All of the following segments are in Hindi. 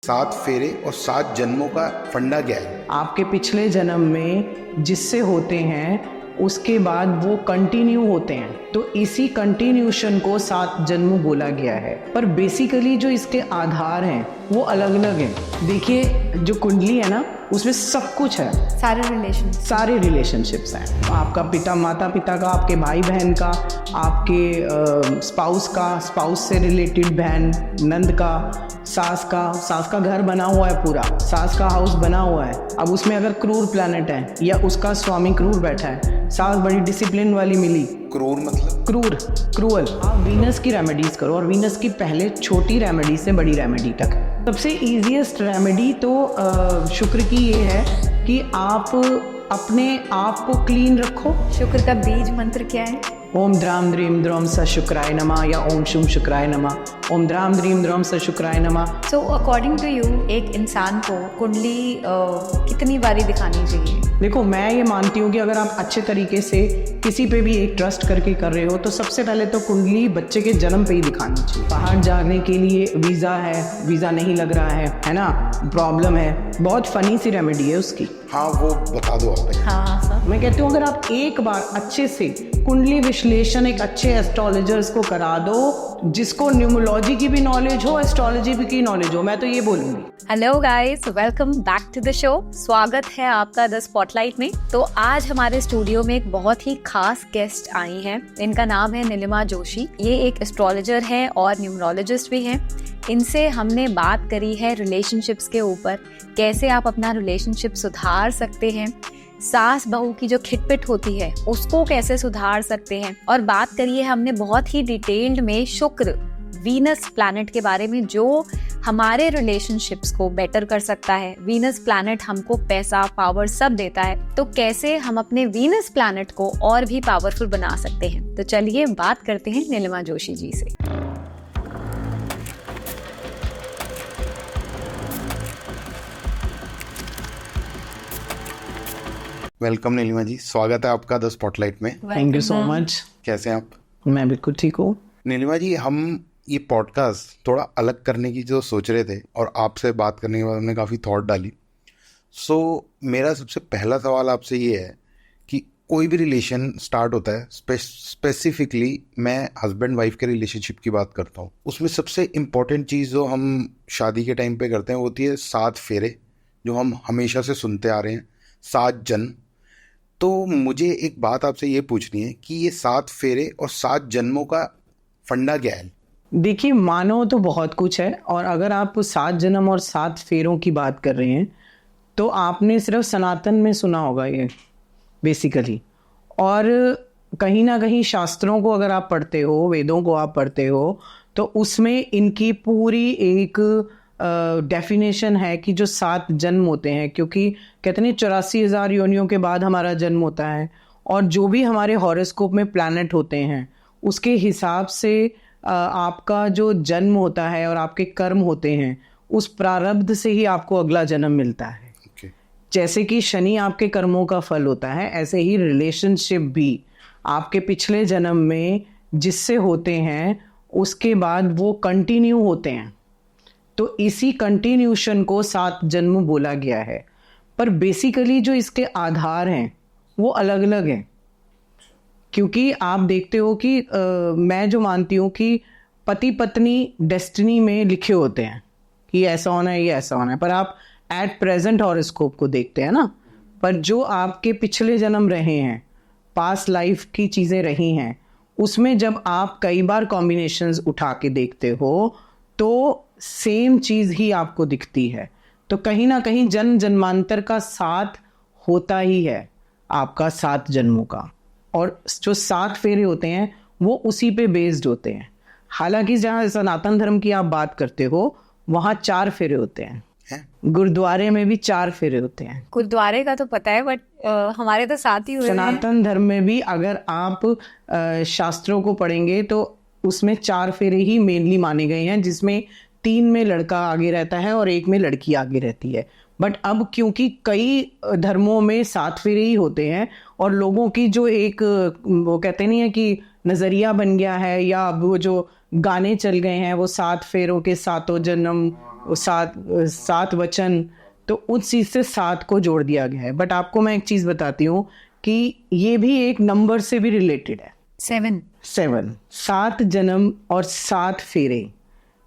सात फेरे और 7 जन्मों का फंडा क्या है? आपके पिछले जन्म में जिससे होते हैं उसके बाद वो कंटिन्यू होते हैं, तो इसी कंटिन्यूशन को 7 जन्म बोला गया है। पर बेसिकली जो इसके आधार हैं वो अलग अलग हैं। देखिए, जो कुंडली है ना, उसमें सब कुछ है, सारे रिलेशनशिप्स हैं। आपका पिता माता पिता का, आपके भाई बहन का, आपके स्पाउस से रिलेटेड बहन नंद का, सास का घर बना हुआ है, पूरा सास का हाउस बना हुआ है। अब उसमें अगर क्रूर प्लैनेट है या उसका स्वामी क्रूर बैठा है, सास बड़ी डिसिप्लिन वाली मिली। क्रूर मतलब क्रूअल। आप वीनस की रेमेडीज करो, और वीनस की पहले छोटी रेमेडी से बड़ी रेमेडी तक। सबसे इजीएस्ट रेमेडी तो शुक्र की ये है कि आप अपने आप को क्लीन रखो। शुक्र का बीज मंत्र क्या है? ओम द्राम द्रीम द्रोम स शुक्राय नमः, या ओम शुम शुक्राय नमः, ओम द्राम द्रीम द्रोम स शुक्राय नमः। सो अकॉर्डिंग टू यू एक इंसान को कुंडली कितनी बारी दिखानी चाहिए? देखो, मैं ये मानती हूँ कि अगर आप अच्छे तरीके से किसी पे भी एक ट्रस्ट करके कर रहे हो, तो सबसे पहले तो कुंडली बच्चे के जन्म पे ही दिखानी चाहिए। बाहर जाने के लिए वीज़ा है, वीज़ा नहीं लग रहा है ना, प्रॉब्लम है, बहुत फनी सी रेमेडी है उसकी। हाँ, वो बता दो आप। हाँ सर, मैं कहती हूँ अगर आप एक बार अच्छे से कुंडली विश्लेषण एक अच्छे एस्ट्रोलॉजर्स को करा दो, जिसको न्यूमरोलॉजी की भी नॉलेज हो, एस्ट्रोलॉजी की नॉलेज हो, मैं तो ये बोलूँगी। Hello guys, welcome back to the show. स्वागत है आपका द स्पॉटलाइट में। तो आज हमारे स्टूडियो में एक बहुत ही खास गेस्ट आई हैं। इनका नाम है नीलिमा जोशी। ये एक एस्ट्रोलॉजर है और न्यूमरोलॉजिस्ट भी हैं। इनसे हमने बात करी है रिलेशनशिप्स के ऊपर, कैसे आप अपना रिलेशनशिप सुधार सकते हैं, सास बहू की जो खिटपिट होती है उसको कैसे सुधार सकते हैं, और बात करी है हमने बहुत ही डिटेल्ड में शुक्र वीनस प्लैनेट के बारे में, जो हमारे रिलेशनशिप्स को बेटर कर सकता है। वीनस प्लैनेट हमको पैसा, पावर सब देता है, तो कैसे हम अपने वीनस प्लैनेट को और भी पावरफुल बना सकते हैं। तो चलिए बात करते हैं नीलिमा जोशी जी से। वेलकम नीलिमा जी, स्वागत है आपका द स्पॉटलाइट में। Thank you so much. कैसे हैं आप? मैं बिल्कुल ठीक हूँ। नीलिमा जी, हम ये पॉडकास्ट थोड़ा अलग करने की जो सोच रहे थे, और आपसे बात करने के बाद हमने काफ़ी थॉट डाली। मेरा सबसे पहला सवाल आपसे ये है कि कोई भी रिलेशन स्टार्ट होता है, स्पेसिफिकली मैं हस्बैंड वाइफ के रिलेशनशिप की बात करता हूँ, उसमें सबसे इम्पॉर्टेंट चीज़ जो हम शादी के टाइम पे करते हैं वो होती है 7 फेरे, जो हम हमेशा से सुनते आ रहे हैं, 7 जन्म। तो मुझे एक बात आपसे ये पूछनी है कि ये 7 फेरे और 7 जन्मों का फंडा क्या है? देखिए, मानो तो बहुत कुछ है, और अगर आप 7 जन्म और 7 फेरों की बात कर रहे हैं तो आपने सिर्फ सनातन में सुना होगा ये बेसिकली। और कहीं ना कहीं शास्त्रों को अगर आप पढ़ते हो, वेदों को आप पढ़ते हो, तो उसमें इनकी पूरी एक डेफिनेशन है कि जो 7 जन्म होते हैं, क्योंकि कहते हैं 84,000 योनियों के बाद हमारा जन्म होता है, और जो भी हमारे हॉरोस्कोप में प्लैनेट होते हैं उसके हिसाब से आपका जो जन्म होता है और आपके कर्म होते हैं, उस प्रारब्ध से ही आपको अगला जन्म मिलता है। जैसे कि शनि आपके कर्मों का फल होता है, ऐसे ही रिलेशनशिप भी आपके पिछले जन्म में जिससे होते हैं उसके बाद वो कंटिन्यू होते हैं, तो इसी कंटिन्यूशन को 7 जन्म बोला गया है। पर बेसिकली जो इसके आधार हैं वो अलग अलग हैं, क्योंकि आप देखते हो कि मैं जो मानती हूँ कि पति पत्नी डेस्टिनी में लिखे होते हैं कि ये ऐसा होना है, ये ऐसा होना है, पर आप एट प्रेजेंट हॉरोस्कोप को देखते हैं ना। पर जो आपके पिछले जन्म रहे हैं, पास्ट लाइफ की चीज़ें रही हैं, उसमें जब आप कई बार कॉम्बिनेशंस उठा के देखते हो तो सेम चीज़ ही आपको दिखती है। तो कहीं ना कहीं जन्म जन्मांतर का साथ होता ही है आपका 7 जन्मों का, और जो 7 फेरे होते हैं वो उसी पे बेस्ड होते हैं। हालांकि जहाँ सनातन धर्म की आप बात करते हो वहाँ 4 फेरे होते हैं, गुरुद्वारे में भी 4 फेरे होते हैं। गुरुद्वारे का तो पता है, बट हमारे तो 7 ही हुए हैं। सनातन धर्म में भी अगर आप शास्त्रों को पढ़ेंगे तो उसमें 4 फेरे ही मेनली माने गए हैं, जिसमें 3 में लड़का आगे रहता है और 1 में लड़की आगे रहती है। बट अब क्योंकि कई धर्मों में 7 फेरे ही होते हैं, और लोगों की जो एक वो कहते नहीं है कि नज़रिया बन गया है, या अब वो जो गाने चल गए हैं वो 7 फेरों के 7 जन्म, सात वचन, तो उस चीज से 7 को जोड़ दिया गया है। बट आपको मैं एक चीज बताती हूँ कि ये भी एक नंबर से भी रिलेटेड है। 7 जन्म और 7 फेरे,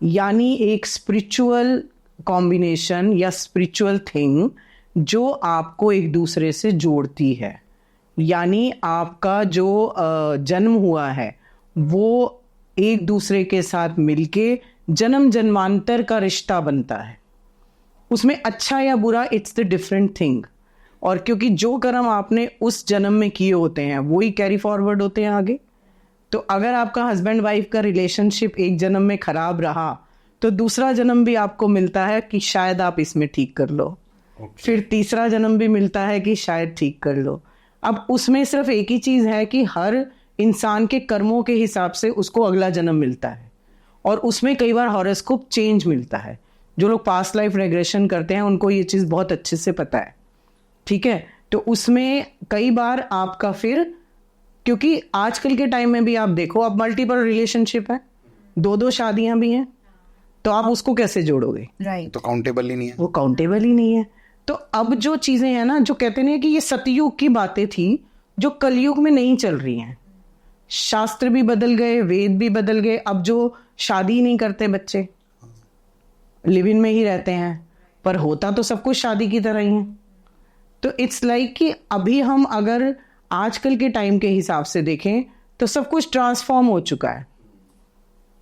यानी एक स्पिरिचुअल कॉम्बिनेशन या स्पिरिचुअल थिंग जो आपको एक दूसरे से जोड़ती है। यानी आपका जो जन्म हुआ है वो एक दूसरे के साथ मिलके जन्म जन्मांतर का रिश्ता बनता है। उसमें अच्छा या बुरा, इट्स द डिफरेंट थिंग। और क्योंकि जो कर्म आपने उस जन्म में किए होते हैं वही कैरी फॉरवर्ड होते हैं आगे। तो अगर आपका हस्बैंड वाइफ का रिलेशनशिप एक जन्म में खराब रहा तो दूसरा जन्म भी आपको मिलता है कि शायद आप इसमें ठीक कर लो। फिर तीसरा जन्म भी मिलता है कि शायद ठीक कर लो। अब उसमें सिर्फ एक ही चीज है कि हर इंसान के कर्मों के हिसाब से उसको अगला जन्म मिलता है, और उसमें कई बार हॉरोस्कोप चेंज मिलता है। जो लोग पास्ट लाइफ रेग्रेशन करते हैं उनको ये चीज बहुत अच्छे से पता है, ठीक है। तो उसमें कई बार आपका फिर, क्योंकि आजकल के टाइम में भी आप देखो, अब मल्टीपल रिलेशनशिप है, 2 शादियां भी हैं, तो आप उसको कैसे जोड़ोगे? राइट, तो काउंटेबल ही नहीं है, वो काउंटेबल ही नहीं है। तो अब जो चीजें हैं ना, जो कहते हैं कि ये सतयुग की बातें थी जो कलयुग में नहीं चल रही हैं। शास्त्र भी बदल गए, वेद भी बदल गए। अब जो शादी नहीं करते बच्चे, लिव इन में ही रहते हैं, पर होता तो सब कुछ शादी की तरह ही है। तो इट्स लाइक कि अभी हम अगर आजकल के टाइम के हिसाब से देखें तो सब कुछ ट्रांसफॉर्म हो चुका है।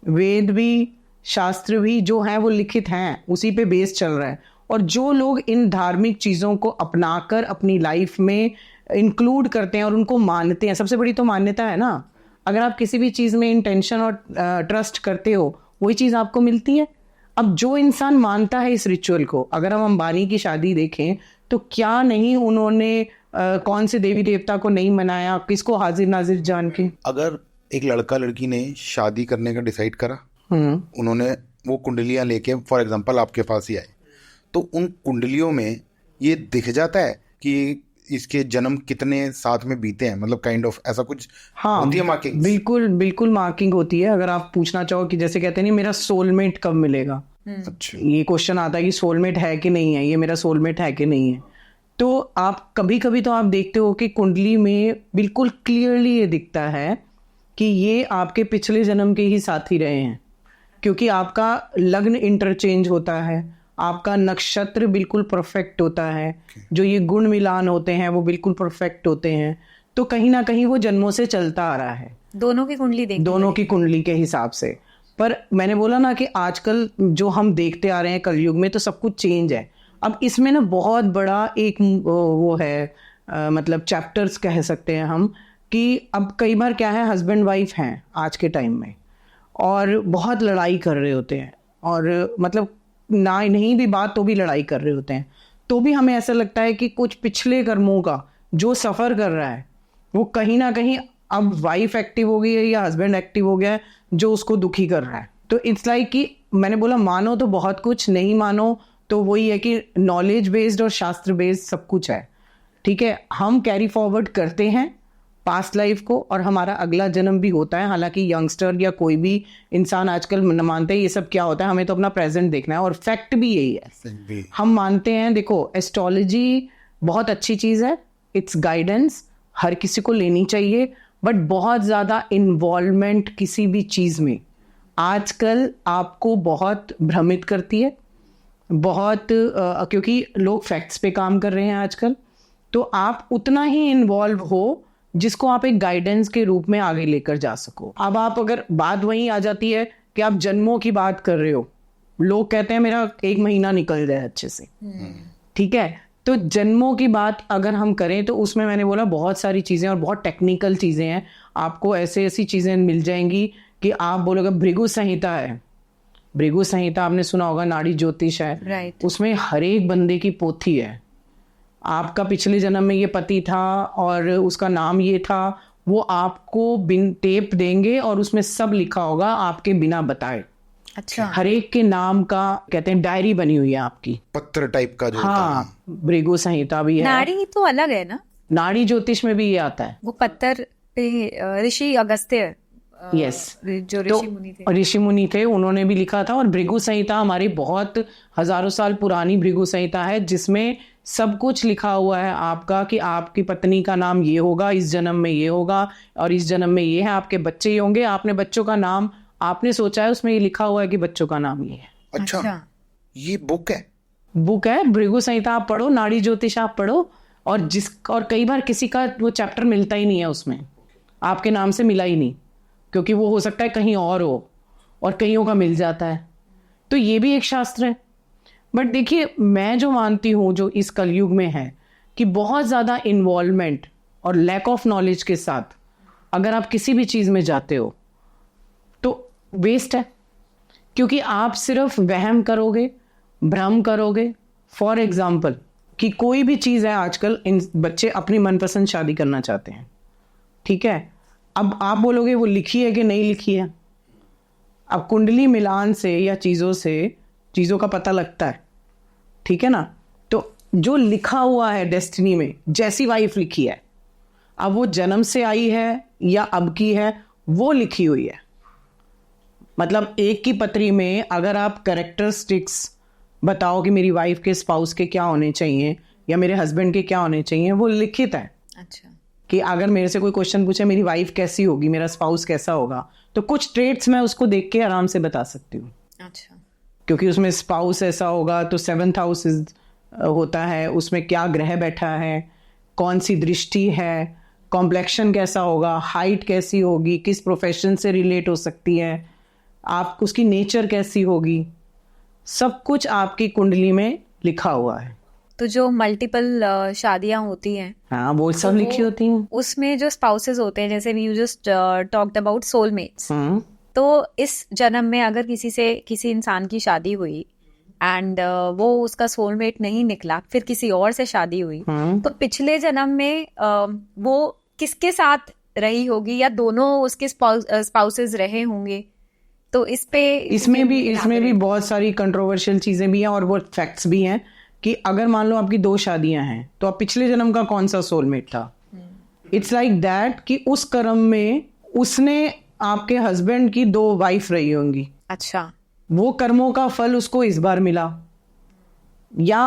वेद भी, शास्त्र भी जो है वो लिखित हैं, उसी पे बेस चल रहा है। और जो लोग इन धार्मिक चीज़ों को अपनाकर अपनी लाइफ में इंक्लूड करते हैं और उनको मानते हैं, सबसे बड़ी तो मान्यता है ना। अगर आप किसी भी चीज़ में इंटेंशन और ट्रस्ट करते हो, वही चीज़ आपको मिलती है। अब जो इंसान मानता है इस रिचुअल को, अगर हम अंबानी की शादी देखें तो क्या नहीं उन्होंने कौन से देवी देवता को नहीं मनाया, किसको हाजिर नाजिर जान के। अगर एक लड़का लड़की ने शादी करने का डिसाइड करा, उन्होंने वो कुंडलियां लेके फॉर एग्जांपल आपके पास ही आए, तो उन कुंडलियों में ये दिख जाता है कि इसके जन्म कितने साथ में बीते हैं, मतलब काइंड ऑफ ऐसा कुछ होती है मार्किंग? बिल्कुल बिल्कुल मार्किंग होती है। अगर आप पूछना चाहो कि जैसे कहते हैं नहीं, मेरा सोलमेट कब मिलेगा, अच्छा, ये क्वेश्चन आता है कि सोलमेट है कि नहीं है, ये मेरा सोलमेट है कि नहीं है। तो आप कभी कभी तो आप देखते हो कि कुंडली में बिल्कुल क्लियरली ये दिखता है कि ये आपके पिछले जन्म के ही साथी रहे हैं, क्योंकि आपका लग्न इंटरचेंज होता है, आपका नक्षत्र बिल्कुल परफेक्ट होता है, जो ये गुण मिलान होते हैं वो बिल्कुल परफेक्ट होते हैं। तो कहीं ना कहीं वो जन्मों से चलता आ रहा है, दोनों की कुंडली देखते, दोनों की कुंडली के हिसाब से। पर मैंने बोला ना कि आजकल जो हम देखते आ रहे हैं कलयुग में, तो सब कुछ चेंज है। अब इसमें ना बहुत बड़ा एक वो है, मतलब चैप्टर्स कह सकते हैं हम, कि अब कई बार क्या है, हस्बैंड वाइफ हैं आज के टाइम में और बहुत लड़ाई कर रहे होते हैं, और मतलब ना नहीं भी बात तो भी लड़ाई कर रहे होते हैं। तो भी हमें ऐसा लगता है कि कुछ पिछले कर्मों का जो सफ़र कर रहा है वो कहीं ना कहीं अब वाइफ एक्टिव हो गई है या हस्बैंड एक्टिव हो गया है जो उसको दुखी कर रहा है। तो इट्स लाइक कि मैंने बोला मानो तो बहुत कुछ, नहीं मानो तो वही है कि नॉलेज बेस्ड और शास्त्र बेस्ड सब कुछ है, ठीक है। हम कैरी फॉरवर्ड करते हैं पास्ट लाइफ को, और हमारा अगला जन्म भी होता है। हालांकि यंगस्टर या कोई भी इंसान आजकल मानते हैं ये सब क्या होता है, हमें तो अपना प्रेजेंट देखना है, और फैक्ट भी यही है। हम मानते हैं, देखो एस्ट्रोलॉजी बहुत अच्छी चीज़ है, इट्स गाइडेंस, हर किसी को लेनी चाहिए, बट बहुत ज़्यादा इन्वॉल्वमेंट किसी भी चीज़ में आजकल आपको बहुत भ्रमित करती है, बहुत क्योंकि लोग फैक्ट्स पे काम कर रहे हैं आजकल। तो आप उतना ही इन्वॉल्व हो जिसको आप एक गाइडेंस के रूप में आगे लेकर जा सको। अब आप अगर बात वहीं आ जाती है कि आप जन्मों की बात कर रहे हो, लोग कहते हैं मेरा 1 महीना निकल जाए अच्छे से, ठीक है। तो जन्मों की बात अगर हम करें तो उसमें मैंने बोला बहुत सारी चीज़ें और बहुत टेक्निकल चीज़ें हैं। आपको ऐसे ऐसी चीज़ें मिल जाएंगी कि आप बोलोगे भृगु संहिता है, भृगु संहिता आपने सुना होगा, नाड़ी ज्योतिष है, राइट। उसमें हर एक बंदे की पोथी है। आपका पिछले जन्म में ये पति था और उसका नाम ये था, वो आपको बिन टेप देंगे और उसमें सब लिखा होगा आपके बिना बताए। अच्छा, हर एक के नाम का कहते हैं डायरी बनी हुई है आपकी, पत्र टाइप का जो हाँ, भृगु संहिता भी है। नाड़ी तो अलग है ना, नाड़ी ज्योतिष में भी ये आता है। वो पत्थर पे ऋषि अगस्त्य यस जो तो ऋषि मुनि थे। ऋषि मुनि थे, उन्होंने भी लिखा था। और भृगु संहिता हमारी बहुत हजारों साल पुरानी भृगु संहिता है, जिसमें सब कुछ लिखा हुआ है आपका कि आपकी पत्नी का नाम ये होगा, इस जन्म में ये होगा, और इस जन्म में ये है, आपके बच्चे ये होंगे, आपने बच्चों का नाम आपने सोचा है, उसमें ये लिखा हुआ है कि बच्चों का नाम ये है। अच्छा, ये बुक है? बुक है, भृगु संहिता आप पढ़ो, नाड़ी ज्योतिष आप पढ़ो, और कई बार किसी का वो चैप्टर मिलता ही नहीं है उसमें, आपके नाम से मिला ही नहीं, क्योंकि वो हो सकता है कहीं और हो, और कईयों का मिल जाता है। तो ये भी एक शास्त्र है। बट देखिए, मैं जो मानती हूँ जो इस कलयुग में है, कि बहुत ज़्यादा इन्वॉल्वमेंट और लैक ऑफ नॉलेज के साथ अगर आप किसी भी चीज़ में जाते हो तो वेस्ट है, क्योंकि आप सिर्फ वहम करोगे, भ्रम करोगे। फॉर एग्जाम्पल, कि कोई भी चीज़ है, आजकल इन बच्चे अपनी मनपसंद शादी करना चाहते हैं, ठीक है। अब आप बोलोगे वो लिखी है कि नहीं लिखी है। अब कुंडली मिलान से या चीज़ों का पता लगता है, ठीक है ना। तो जो लिखा हुआ है डेस्टिनी में, जैसी वाइफ लिखी है, अब वो जन्म से आई है या अब की है, वो लिखी हुई है। मतलब एक की पत्री में अगर आप कैरेक्टरिस्टिक्स बताओ कि मेरी वाइफ के स्पाउस के क्या होने चाहिए या मेरे हस्बैंड के क्या होने चाहिए, वो लिखित है। अच्छा, कि अगर मेरे से कोई क्वेश्चन पूछे मेरी वाइफ कैसी होगी, मेरा स्पाउस कैसा होगा, तो कुछ ट्रेट्स मैं उसको देख के आराम से बता सकती हूँ। अच्छा, क्योंकि उसमें स्पाउस ऐसा होगा तो 7th हाउस होता है, उसमें क्या ग्रह बैठा है, कौन सी दृष्टि है, कॉम्प्लेक्शन कैसा होगा, हाइट कैसी होगी, किस प्रोफेशन से रिलेट हो सकती है, आप उसकी नेचर कैसी होगी, सब कुछ आपकी कुंडली में लिखा हुआ है। तो जो मल्टीपल शादियां होती हैं, हाँ, वो सब लिखी होती हैं। उसमें जो स्पाउसेस होते हैं, जैसे we you just talked about soulmates, तो इस जन्म में अगर किसी इंसान की शादी हुई एंड वो उसका सोलमेट नहीं निकला, फिर किसी और से शादी हुई, तो पिछले जन्म में वो किसके साथ रही होगी, या दोनों उसके स्पाउसेस रहे होंगे। तो इसमें भी बहुत सारी कंट्रोवर्शियल चीजें भी हैं, और वो फैक्ट्स भी हैं कि अगर मान लो आपकी 2 शादियां हैं, तो अब पिछले जन्म का कौन सा सोलमेट था। इट्स लाइक दैट कि उस कर्म में उसने आपके हस्बैंड की 2 वाइफ रही होंगी। अच्छा, वो कर्मों का फल उसको इस बार मिला, या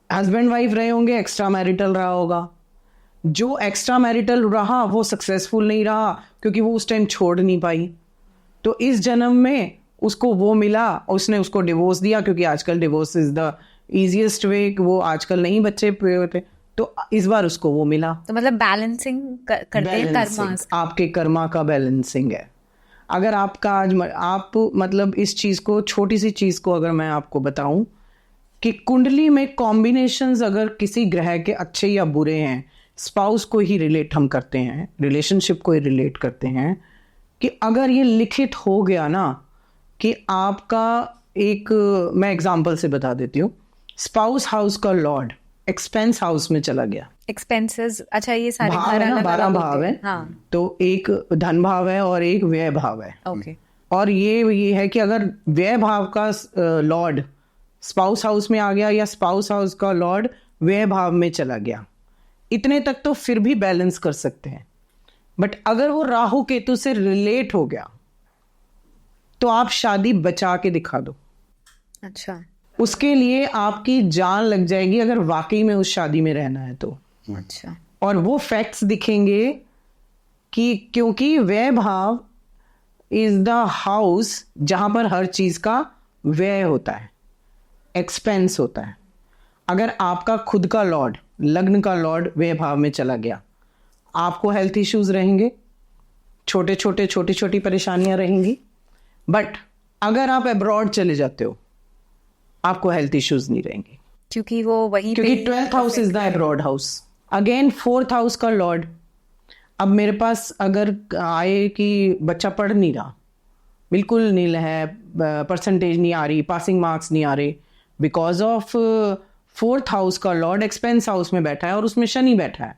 हस्बैंड वाइफ रहे होंगे, एक्स्ट्रा मैरिटल रहा होगा। जो एक्स्ट्रा मैरिटल रहा वो सक्सेसफुल नहीं रहा, क्योंकि वो उस टाइम छोड़ नहीं पाई। तो इस जन्म में उसको वो मिला, उसने उसको डिवोर्स दिया, क्योंकि आजकल divorce is the easiest way, वो आजकल नहीं बच्चे होते, तो इस बार उसको वो मिला। तो मतलब बैलेंसिंग करते हैं कर्मा, आपके कर्मा का बैलेंसिंग है। अगर आपका आप मतलब इस चीज को, छोटी सी चीज को अगर मैं आपको बताऊं कि कुंडली में कॉम्बिनेशंस अगर किसी ग्रह के अच्छे या बुरे हैं, स्पाउस को ही रिलेट हम करते हैं, रिलेशनशिप को ही रिलेट करते हैं, कि अगर ये लिखित हो गया ना कि आपका एक, मैं एग्जांपल से बता देती हूँ, स्पाउस हाउस का लॉर्ड एक्सपेंस हाउस में चला गया। एक्सपेंसेस, अच्छा, ये सारे भाव है ना, 12 भाव है। हाँ। तो एक धन भाव है और एक व्यय भाव है। ओके। और ये है कि अगर व्यय भाव का लॉर्ड स्पाउस हाउस में आ गया, या स्पाउस हाउस का लॉर्ड व्यय भाव में चला गया, इतने तक तो फिर भी बैलेंस कर सकते हैं। बट अगर वो राहु केतु से रिलेट हो गया, तो आप शादी बचा के दिखा दो। अच्छा, उसके लिए आपकी जान लग जाएगी अगर वाकई में उस शादी में रहना है तो। अच्छा। और वो फैक्ट्स दिखेंगे कि क्योंकि व्यय भाव इज द हाउस जहां पर हर चीज का व्यय होता है, एक्सपेंस होता है। अगर आपका खुद का लॉर्ड, लग्न का लॉर्ड व्यय भाव में चला गया, आपको हेल्थ इश्यूज रहेंगे, छोटी छोटी परेशानियां रहेंगी। बट अगर आप अब्रॉड चले जाते हो, आपको हेल्थ इश्यूज नहीं रहेंगे, क्योंकि वो वहीं पे, क्योंकि 12th house is the abroad house. Again 4th house का लॉर्ड, अब मेरे पास अगर आए कि बच्चा पढ़ नहीं रहा, बिल्कुल नील है, परसेंटेज नहीं आ रही, पासिंग मार्क्स नहीं आ रहे, बिकॉज ऑफ 4th हाउस का लॉर्ड एक्सपेंस हाउस में बैठा है और उसमें शनि बैठा है।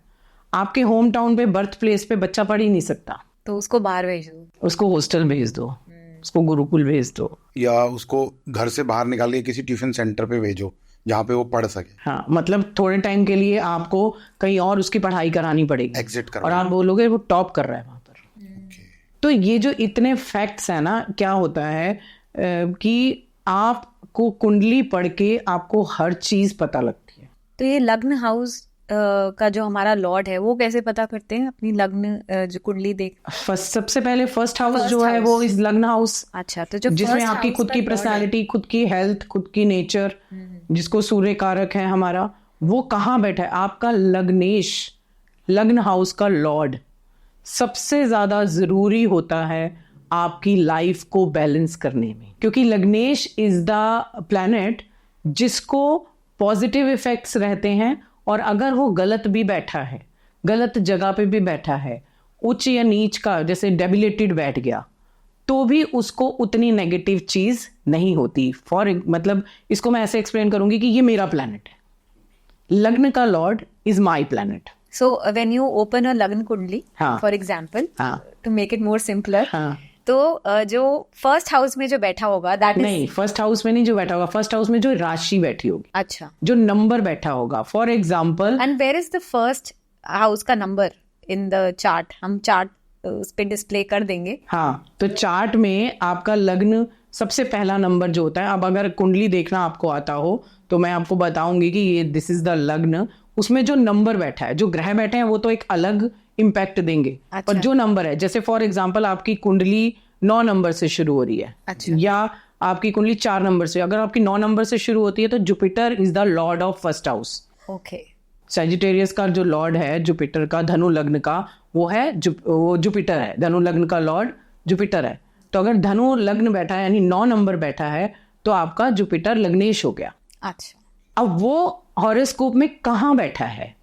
आपके होम टाउन पे, बर्थ प्लेस पे बच्चा पढ़ ही नहीं सकता, तो उसको बाहर भेज दो, उसको हॉस्टल भेज दो, उसको गुरुकुल भेज दो, या उसको घर से बाहर निकाल के किसी ट्यूशन सेंटर पे भेजो जहाँ पे वो पढ़ सके। हाँ, मतलब थोड़े टाइम के लिए आपको कहीं और उसकी पढ़ाई करानी पड़ेगी, एग्जिट और आप बोलोगे वो टॉप कर रहा है वहां पर। तो ये जो इतने फैक्ट्स है ना, क्या होता है कि आपको कुंडली पढ़ के आपको हर चीज पता लगती है। तो ये लग्न हाउस का जो हमारा लॉर्ड है वो कैसे पता करते हैं अपनी लग्न जो कुंडली देख? सबसे पहले फर्स्ट हाउस जो है वो इज लग्न हाउस। अच्छा, तो जो जिसमें first आपकी house खुद का की lord पर्सनालिटी, खुद की हेल्थ, खुद की नेचर, जिसको सूर्य कारक है हमारा, वो कहाँ बैठा है? आपका लग्नेश, लग्न हाउस का लॉर्ड सबसे ज्यादा जरूरी होता है आपकी लाइफ को बैलेंस करने में, क्योंकि लग्नेश इज द प्लैनेट जिसको पॉजिटिव इफेक्ट्स रहते हैं, और अगर वो गलत भी बैठा है, गलत जगह पे भी बैठा है, उच्च या नीच का, जैसे डेबिलेटेड बैठ गया, तो भी उसको उतनी नेगेटिव चीज नहीं होती। मतलब इसको मैं ऐसे एक्सप्लेन करूंगी कि ये मेरा प्लैनेट है, लग्न का Lord is my planet. So when you open a लग्न कुंडली, हाँ. for example, हाँ. to make it more simpler, हाँ. तो जो फर्स्ट हाउस में जो बैठा होगा that is नहीं, फर्स्ट हाउस में नहीं जो बैठा होगा, फर्स्ट हाउस में जो राशि बैठी होगी, अच्छा, जो नंबर बैठा होगा। For example, and where is the first house का नंबर in the chart? हम चार्ट उस पे डिस्प्ले कर देंगे। हाँ, तो चार्ट में आपका लग्न सबसे पहला नंबर जो होता है, अब अगर कुंडली देखना आपको आता हो तो मैं आपको बताऊंगी कि ये दिस इज द लग्न, उसमें जो नंबर बैठा है, जो ग्रह बैठे हैं वो तो एक अलग इम्पैक्ट देंगे। अच्छा। पर जो नंबर है, जैसे फॉर एग्जांपल आपकी कुंडली 9 नंबर से शुरू हो रही है, अच्छा। या आपकी कुंडली 4 नंबर से, अगर आपकी 9 नंबर से शुरू होती है तो Jupiter is the Lord of first house. Okay, Sagittarius का जो लॉर्ड है जुपिटर का, धनु लग्न का, वो है वो जुपिटर है, धनु लग्न का लॉर्ड जुपिटर है। तो अगर धनु लग्न बैठा है यानी 9 नंबर बैठा है तो आपका जुपिटर लग्नेश हो गया। अच्छा, अब वो हॉरोस्कोप में कहाँ बैठा है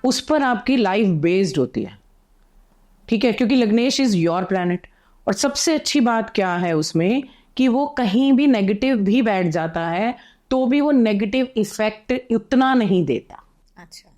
उस पर आपकी लाइफ बेस्ड होती है, ठीक है, क्योंकि लग्नेश इज योर प्लैनेट। और सबसे अच्छी बात क्या है उसमें कि वो कहीं भी नेगेटिव भी बैठ जाता है तो भी वो नेगेटिव इफेक्ट उतना नहीं देता। अच्छा,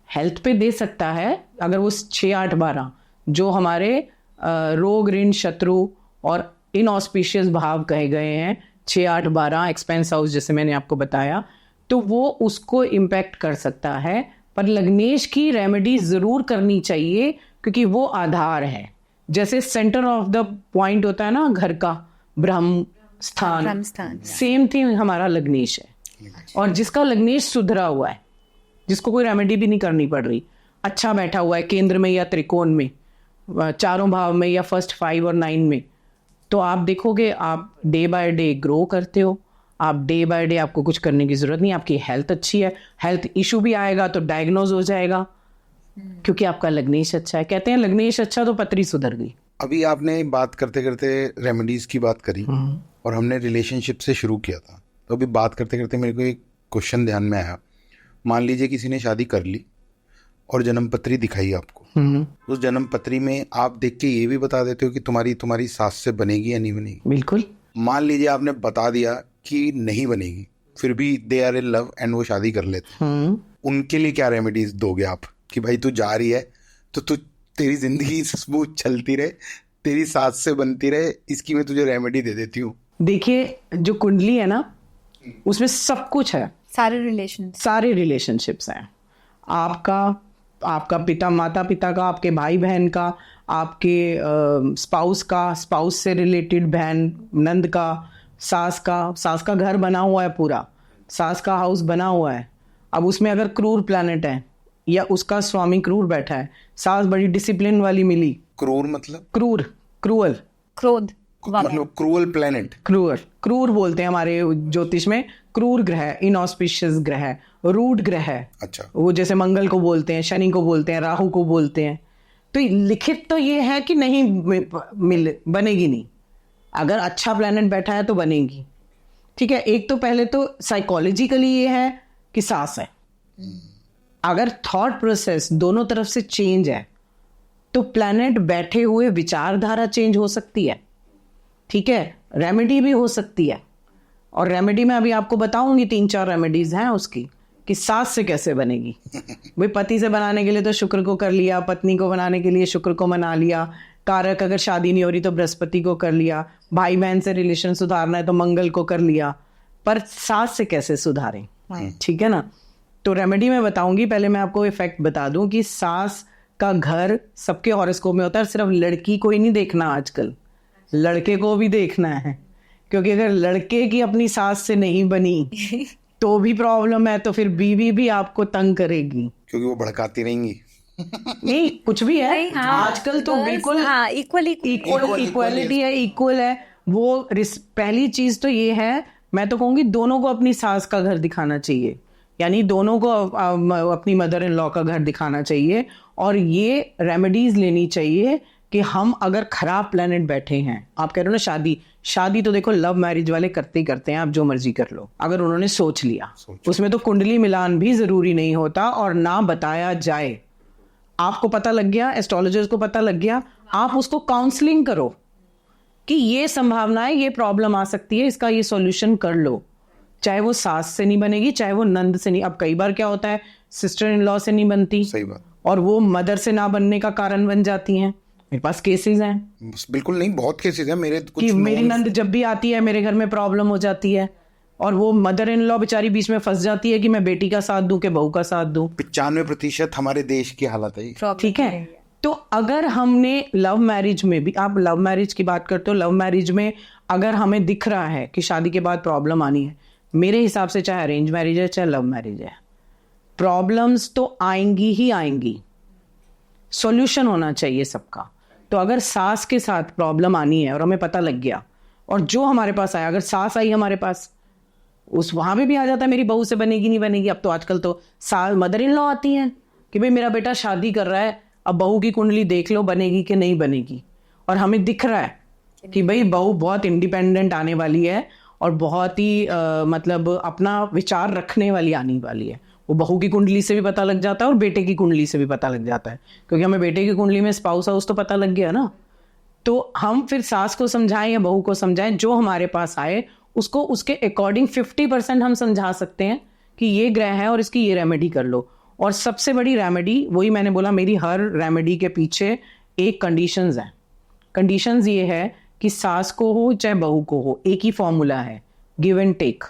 हेल्थ पे दे सकता है अगर वो 6, 8, 12 जो हमारे रोग, ऋण, शत्रु और इनऑस्पिशियस भाव कहे गए हैं, 6, 8, 12 एक्सपेंस हाउस जैसे मैंने आपको बताया, तो वो उसको इम्पैक्ट कर सकता है। पर लग्नेश की रेमेडी जरूर करनी चाहिए क्योंकि वो आधार है। जैसे सेंटर ऑफ द पॉइंट होता है ना घर का, ब्रह्म स्थान, सेम थिंग हमारा लग्नेश है। और जिसका लग्नेश सुधरा हुआ है, जिसको कोई रेमेडी भी नहीं करनी पड़ रही, अच्छा बैठा हुआ है केंद्र में या त्रिकोण में, चारों भाव में या फर्स्ट 5 और 9 में, तो आप देखोगे आप डे बाय डे ग्रो करते हो। आप डे बाय डे, आपको कुछ करने की जरूरत नहीं, आपकी हेल्थ अच्छी है। हेल्थ इशू भी आएगा तो डायग्नोज हो जाएगा क्योंकि आपका लग्नेश अच्छा है। कहते हैं लग्नेश अच्छा तो पत्री सुधर गई। अभी आपने बात करते करते रेमेडीज की बात करी और हमने रिलेशनशिप से शुरू किया था, तो अभी बात करते करते मेरे को एक क्वेश्चन ध्यान में आया। मान लीजिए किसी ने शादी कर ली और जन्म पत्री दिखाई आपको, उस जन्म पत्री में आप देख के ये भी बता देते हो कि तुम्हारी सास से बनेगी या नहीं बनेगी। बिल्कुल। मान लीजिए आपने बता दिया कि नहीं बनेगी, फिर भी they are in love and वो शादी कर लेते, उनके लिए क्या रेमेडीज दोगे आप कि भाई तू जा रही है तो तू तेरी जिंदगी स्मूथ चलती रहे, तेरी सास से बनती रहे, इसकी मैं तुझे रेमेडी दे देती हूँ। देखिए जो कुंडली है ना उसमें सब कुछ है, सारे रिलेशनशिप्स हैं। आपका पिता माता पिता का, आपके भाई बहन का, आपके स्पाउस से रिलेटेड बहन नंद का, सास का घर बना हुआ है पूरा, सास का हाउस बना हुआ है। अब उसमें अगर क्रूर प्लैनेट है या उसका स्वामी क्रूर बैठा है, सास बड़ी डिसिप्लिन वाली मिली। क्रूर मतलब क्रूअल, क्रोध मतलब क्रूअल प्लैनेट, क्रूर बोलते हैं हमारे ज्योतिष में। क्रूर ग्रह, इनऑस्पिशियस ग्रह, रूड ग्रह, अच्छा, वो जैसे मंगल को बोलते हैं, शनि को बोलते हैं, राहु को बोलते हैं। तो लिखित तो ये है कि नहीं बनेगी नहीं, अगर अच्छा प्लैनेट बैठा है तो बनेगी, ठीक है। एक तो पहले तो साइकोलॉजिकली ये है कि सास है। अगर थॉट प्रोसेस दोनों तरफ से चेंज है तो प्लैनेट बैठे हुए विचारधारा चेंज हो सकती है, ठीक है। रेमेडी भी हो सकती है, और रेमेडी में अभी आपको बताऊंगी 3-4 रेमेडीज हैं उसकी कि सास से कैसे बनेगी। भाई पति से बनाने के लिए तो शुक्र को कर लिया, पत्नी को बनाने के लिए शुक्र को मना लिया, कारक अगर शादी नहीं हो रही तो बृहस्पति को कर लिया, भाई बहन से रिलेशन सुधारना है तो मंगल को कर लिया, पर सास से कैसे सुधारें, ठीक है ना। तो रेमेडी मैं बताऊंगी, पहले मैं आपको इफेक्ट बता दूं कि सास का घर सबके हॉरोस्कोप में होता है, सिर्फ लड़की को ही नहीं देखना आजकल, लड़के को भी देखना है, क्योंकि अगर लड़के की अपनी सास से नहीं बनी तो भी प्रॉब्लम है, तो फिर बीवी भी आपको तंग करेगी, क्योंकि वो भड़काती रहेंगी। नहीं कुछ भी है, हाँ, आजकल तो बिल्कुल इक्वलिटी है, इक्वल है वो। पहली चीज तो ये है, मैं तो कहूंगी दोनों को अपनी सास का घर दिखाना चाहिए, यानी दोनों को अपनी मदर इन लॉ का घर दिखाना चाहिए, और ये रेमेडीज लेनी चाहिए कि हम अगर खराब प्लेनेट बैठे हैं, आप कह रहे हो ना शादी तो देखो लव मैरिज वाले करते ही करते हैं, आप जो मर्जी कर लो, अगर उन्होंने सोच लिया उसमें तो कुंडली मिलान भी जरूरी नहीं होता, और ना बताया जाए, आपको पता लग गया, एस्ट्रोलॉजर्स को पता लग गया, आप उसको काउंसलिंग करो कि ये संभावना है, ये प्रॉब्लम आ सकती है, इसका ये सॉल्यूशन कर लो, चाहे वो सास से नहीं बनेगी, चाहे वो नंद से नहीं। अब कई बार क्या होता है, सिस्टर इन लॉ से नहीं बनती, सही बात, और वो मदर से ना बनने का कारण बन जाती हैं। मेरे पास केसेस हैं, बिल्कुल नहीं, बहुत केसेस हैं मेरे कुछ कि मेरी नंद जब भी आती है मेरे घर में प्रॉब्लम हो जाती है, और वो मदर इन लॉ बेचारी बीच में फंस जाती है कि मैं बेटी का साथ दूं कि बहू का साथ दूं। 95% हमारे देश की हालत है। ठीक है, तो अगर हमने लव मैरिज में भी, आप लव मैरिज की बात करते हो, लव मैरिज में अगर हमें दिख रहा है कि शादी के बाद प्रॉब्लम आनी है, मेरे हिसाब से चाहे अरेंज मैरिज है चाहे लव मैरिज है, प्रॉब्लम्स तो आएंगी ही आएंगी, सॉल्यूशन होना चाहिए सबका। तो अगर सास के साथ प्रॉब्लम आनी है और हमें पता लग गया, और जो हमारे पास आया, अगर सास आई हमारे पास, उस वहां पे भी आ जाता है मेरी बहू से बनेगी नहीं बनेगी। अब तो आजकल तो मदर इन लॉ आती हैं कि भाई मेरा बेटा शादी कर रहा है, अब बहू की कुंडली देख लो बनेगी कि नहीं बनेगी, और हमें दिख रहा है कि भाई बहू बहुत इंडिपेंडेंट आने वाली है और बहुत ही मतलब अपना विचार रखने वाली आने वाली है। वो बहू की कुंडली से भी पता लग जाता है और बेटे की कुंडली से भी पता लग जाता है, क्योंकि हमें बेटे की कुंडली में स्पाउस हाउस तो पता लग गया ना। तो हम फिर सास को समझाएं या बहू को समझाएं, जो हमारे पास आए उसको उसके अकॉर्डिंग 50% हम समझा सकते हैं कि ये ग्रह है और इसकी ये रेमेडी कर लो। और सबसे बड़ी रेमेडी, वही मैंने बोला, मेरी हर रेमेडी के पीछे एक कंडीशंस है। कंडीशंस ये है कि सास को हो चाहे बहू को हो, एक ही फॉर्मूला है, गिव एंड टेक।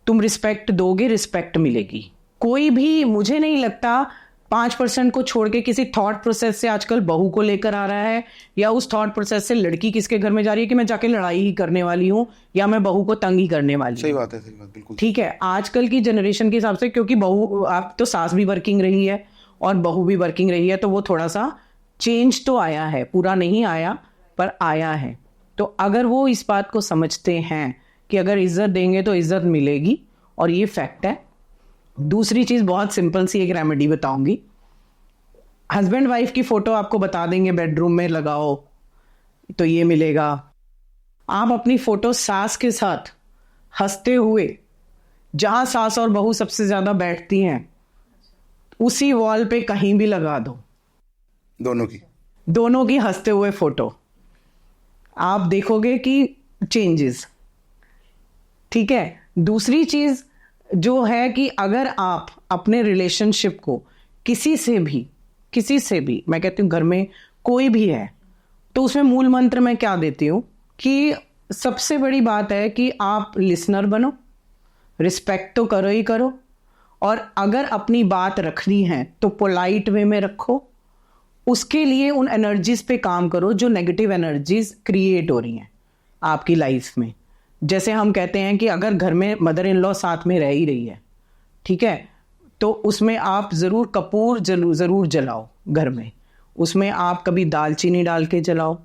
तुम रिस्पेक्ट दोगे, रिस्पेक्ट मिलेगी। कोई भी, मुझे नहीं लगता 5% को छोड़ के किसी थॉट प्रोसेस से आजकल बहू को लेकर आ रहा है, या उस थॉट प्रोसेस से लड़की किसके घर में जा रही है कि मैं जाके लड़ाई ही करने वाली हूँ या मैं बहू को तंग ही करने वाली हूँ। सही बात है, सही बात, बिल्कुल ठीक है। आजकल की जनरेशन के हिसाब से, क्योंकि बहू, आप तो सास भी वर्किंग रही है और बहू भी वर्किंग रही है, तो वो थोड़ा सा चेंज तो आया है, पूरा नहीं आया पर आया है। तो अगर वो इस बात को समझते हैं कि अगर इज्जत देंगे तो इज्जत मिलेगी, और ये फैक्ट है। दूसरी चीज बहुत सिंपल सी एक रेमेडी बताऊंगी। हस्बैंड वाइफ की फोटो आपको बता देंगे बेडरूम में लगाओ तो ये मिलेगा। आप अपनी फोटो सास के साथ हंसते हुए, जहां सास और बहू सबसे ज्यादा बैठती हैं, उसी वॉल पे कहीं भी लगा दो, दोनों की हंसते हुए फोटो। आप देखोगे कि चेंजेस। ठीक है। दूसरी चीज जो है कि अगर आप अपने रिलेशनशिप को किसी से भी, मैं कहती हूँ घर में कोई भी है, तो उसमें मूल मंत्र मैं क्या देती हूँ कि सबसे बड़ी बात है कि आप लिसनर बनो, रिस्पेक्ट तो करो ही करो, और अगर अपनी बात रखनी है तो पोलाइट वे में रखो। उसके लिए उन एनर्जीज पे काम करो जो नेगेटिव एनर्जीज क्रिएट हो रही हैं आपकी लाइफ में। जैसे हम कहते हैं कि अगर घर में मदर इन लॉ साथ में रह ही रही है, ठीक है, तो उसमें आप ज़रूर कपूर ज़रूर जलाओ घर में। उसमें आप कभी दालचीनी डाल के जलाओ,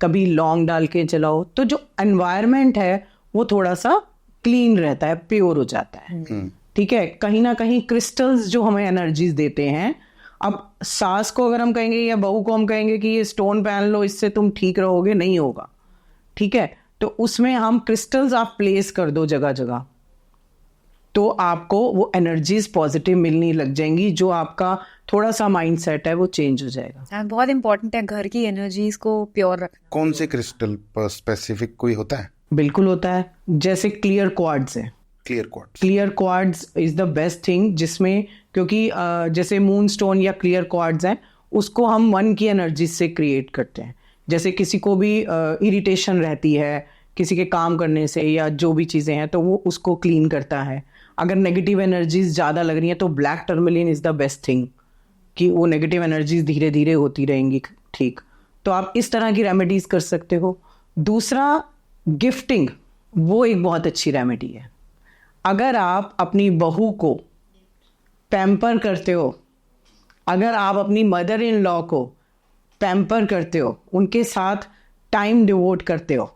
कभी लौंग डाल के जलाओ, तो जो एनवायरनमेंट है वो थोड़ा सा क्लीन रहता है, प्योर हो जाता है। ठीक है। कहीं ना कहीं क्रिस्टल्स जो हमें एनर्जीज देते हैं, अब सास को अगर हम कहेंगे या बहू को हम कहेंगे कि ये स्टोन पहन लो इससे तुम ठीक रहोगे, नहीं होगा। ठीक है। तो उसमें हम क्रिस्टल्स आप प्लेस कर दो जगह जगह, तो आपको वो एनर्जीज पॉजिटिव मिलनी लग जाएंगी, जो आपका थोड़ा सा माइंडसेट है वो चेंज हो जाएगा। बहुत इंपॉर्टेंट है घर की एनर्जीज को प्योर रखना। कौन से क्रिस्टल पर स्पेसिफिक कोई होता है? बिल्कुल होता है। जैसे क्लियर क्वार्ट्ज है, clear quartz is the best thing, जिसमें क्योंकि जैसे मून स्टोन या क्लियर क्वार्ट्ज है, उसको हम मन की एनर्जी से क्रिएट करते हैं। जैसे किसी को भी इरिटेशन रहती है किसी के काम करने से या जो भी चीज़ें हैं, तो वो उसको क्लीन करता है। अगर नेगेटिव एनर्जीज ज़्यादा लग रही हैं तो black tourmaline is the best thing कि वो नेगेटिव एनर्जीज धीरे धीरे होती रहेंगी ठीक, तो आप इस तरह की रेमेडीज कर सकते हो। दूसरा, गिफ्टिंग, वो एक बहुत अच्छी रेमेडी है। अगर आप अपनी बहू को पैम्पर करते हो, अगर आप अपनी मदर इन लॉ को पैम्पर करते हो, उनके साथ टाइम डिवोट करते हो,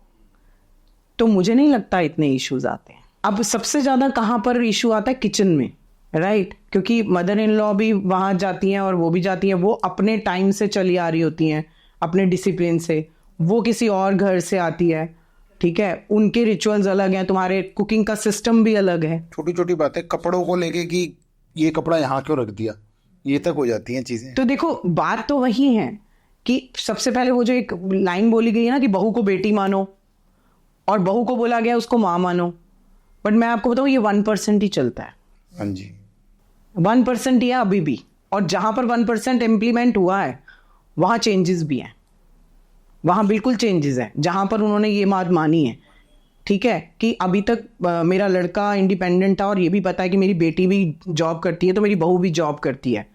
तो मुझे नहीं लगता इतने इश्यूज आते हैं। अब सबसे ज़्यादा कहाँ पर इशू आता है? किचन में, राइट? क्योंकि मदर इन लॉ भी वहाँ जाती हैं और वो भी जाती हैं, वो अपने टाइम से चली आ रही होती हैं, अपने डिसिप्लिन से, वो किसी और घर से आती है, ठीक है, उनके रिचुअल्स अलग हैं, तुम्हारे कुकिंग का सिस्टम भी अलग है। छोटी छोटी बातें, कपड़ों को लेके कि ये कपड़ा यहाँ क्यों रख दिया, ये तक हो जाती हैं चीजें। तो देखो, बात तो वही है कि सबसे पहले वो जो एक लाइन बोली गई है ना कि बहू को बेटी मानो, और बहू को बोला गया उसको माँ मानो, बट मैं आपको बताऊं ये 1% ही चलता है। हाँ जी, 1% ही है अभी भी, और जहां पर 1% इम्प्लीमेंट हुआ है वहां चेंजेस भी हैं, वहां बिल्कुल चेंजेस हैं जहां पर उन्होंने ये बात मानी है, ठीक है, कि अभी तक मेरा लड़का इंडिपेंडेंट था और ये भी पता है कि मेरी बेटी भी जॉब करती है, तो मेरी बहू भी जॉब करती है,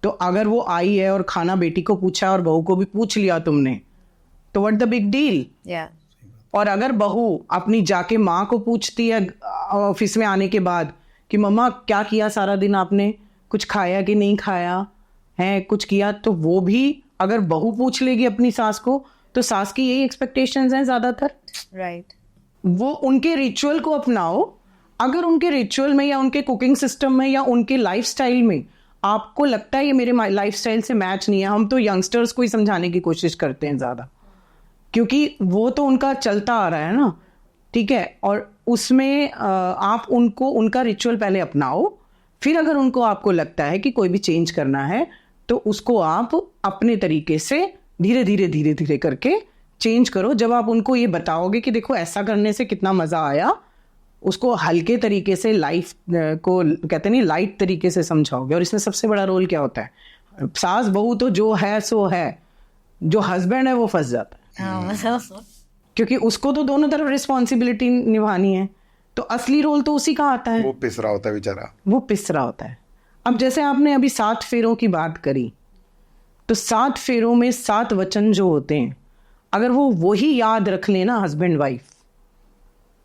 तो अगर वो आई है और खाना बेटी को पूछा और बहू को भी पूछ लिया तुमने, तो व्हाट द बिग डील। और अगर बहू अपनी जाके माँ को पूछती है ऑफिस में आने के बाद कि मम्मा क्या किया सारा दिन, आपने कुछ खाया कि नहीं खाया है, कुछ किया, तो वो भी अगर बहू पूछ लेगी अपनी सास को, तो सास की यही एक्सपेक्टेशंस हैं ज़्यादातर, राइट। वो उनके रिचुअल को अपनाओ। अगर उनके रिचुअल में या उनके कुकिंग सिस्टम में या उनके लाइफस्टाइल में आपको लगता है ये मेरे लाइफस्टाइल से मैच नहीं है, हम तो यंगस्टर्स को ही समझाने की कोशिश करते हैं ज़्यादा, क्योंकि वो तो उनका चलता आ रहा है ना, ठीक है, और उसमें आप उनको उनका रिचुअल पहले अपनाओ, फिर अगर उनको आपको लगता है कि कोई भी चेंज करना है तो उसको आप अपने तरीके से धीरे धीरे धीरे धीरे करके चेंज करो। जब आप उनको ये बताओगे कि देखो ऐसा करने से कितना मज़ा आया, उसको हल्के तरीके से, लाइफ को कहते नहीं लाइट तरीके से समझाओगे। और इसमें सबसे बड़ा रोल क्या होता है, सास बहू तो जो है सो है, जो हस्बैंड है वो फंस जाता है, क्योंकि उसको तो दोनों तरफ रिस्पॉन्सिबिलिटी निभानी है, तो असली रोल तो उसी का आता है, वो पिस रहा होता है बेचारा, वो पिस रहा होता है। अब जैसे आपने अभी 7 फेरों की बात करी, तो 7 फेरों में 7 वचन जो होते हैं, अगर वो वही याद रख लेना हस्बैंड वाइफ,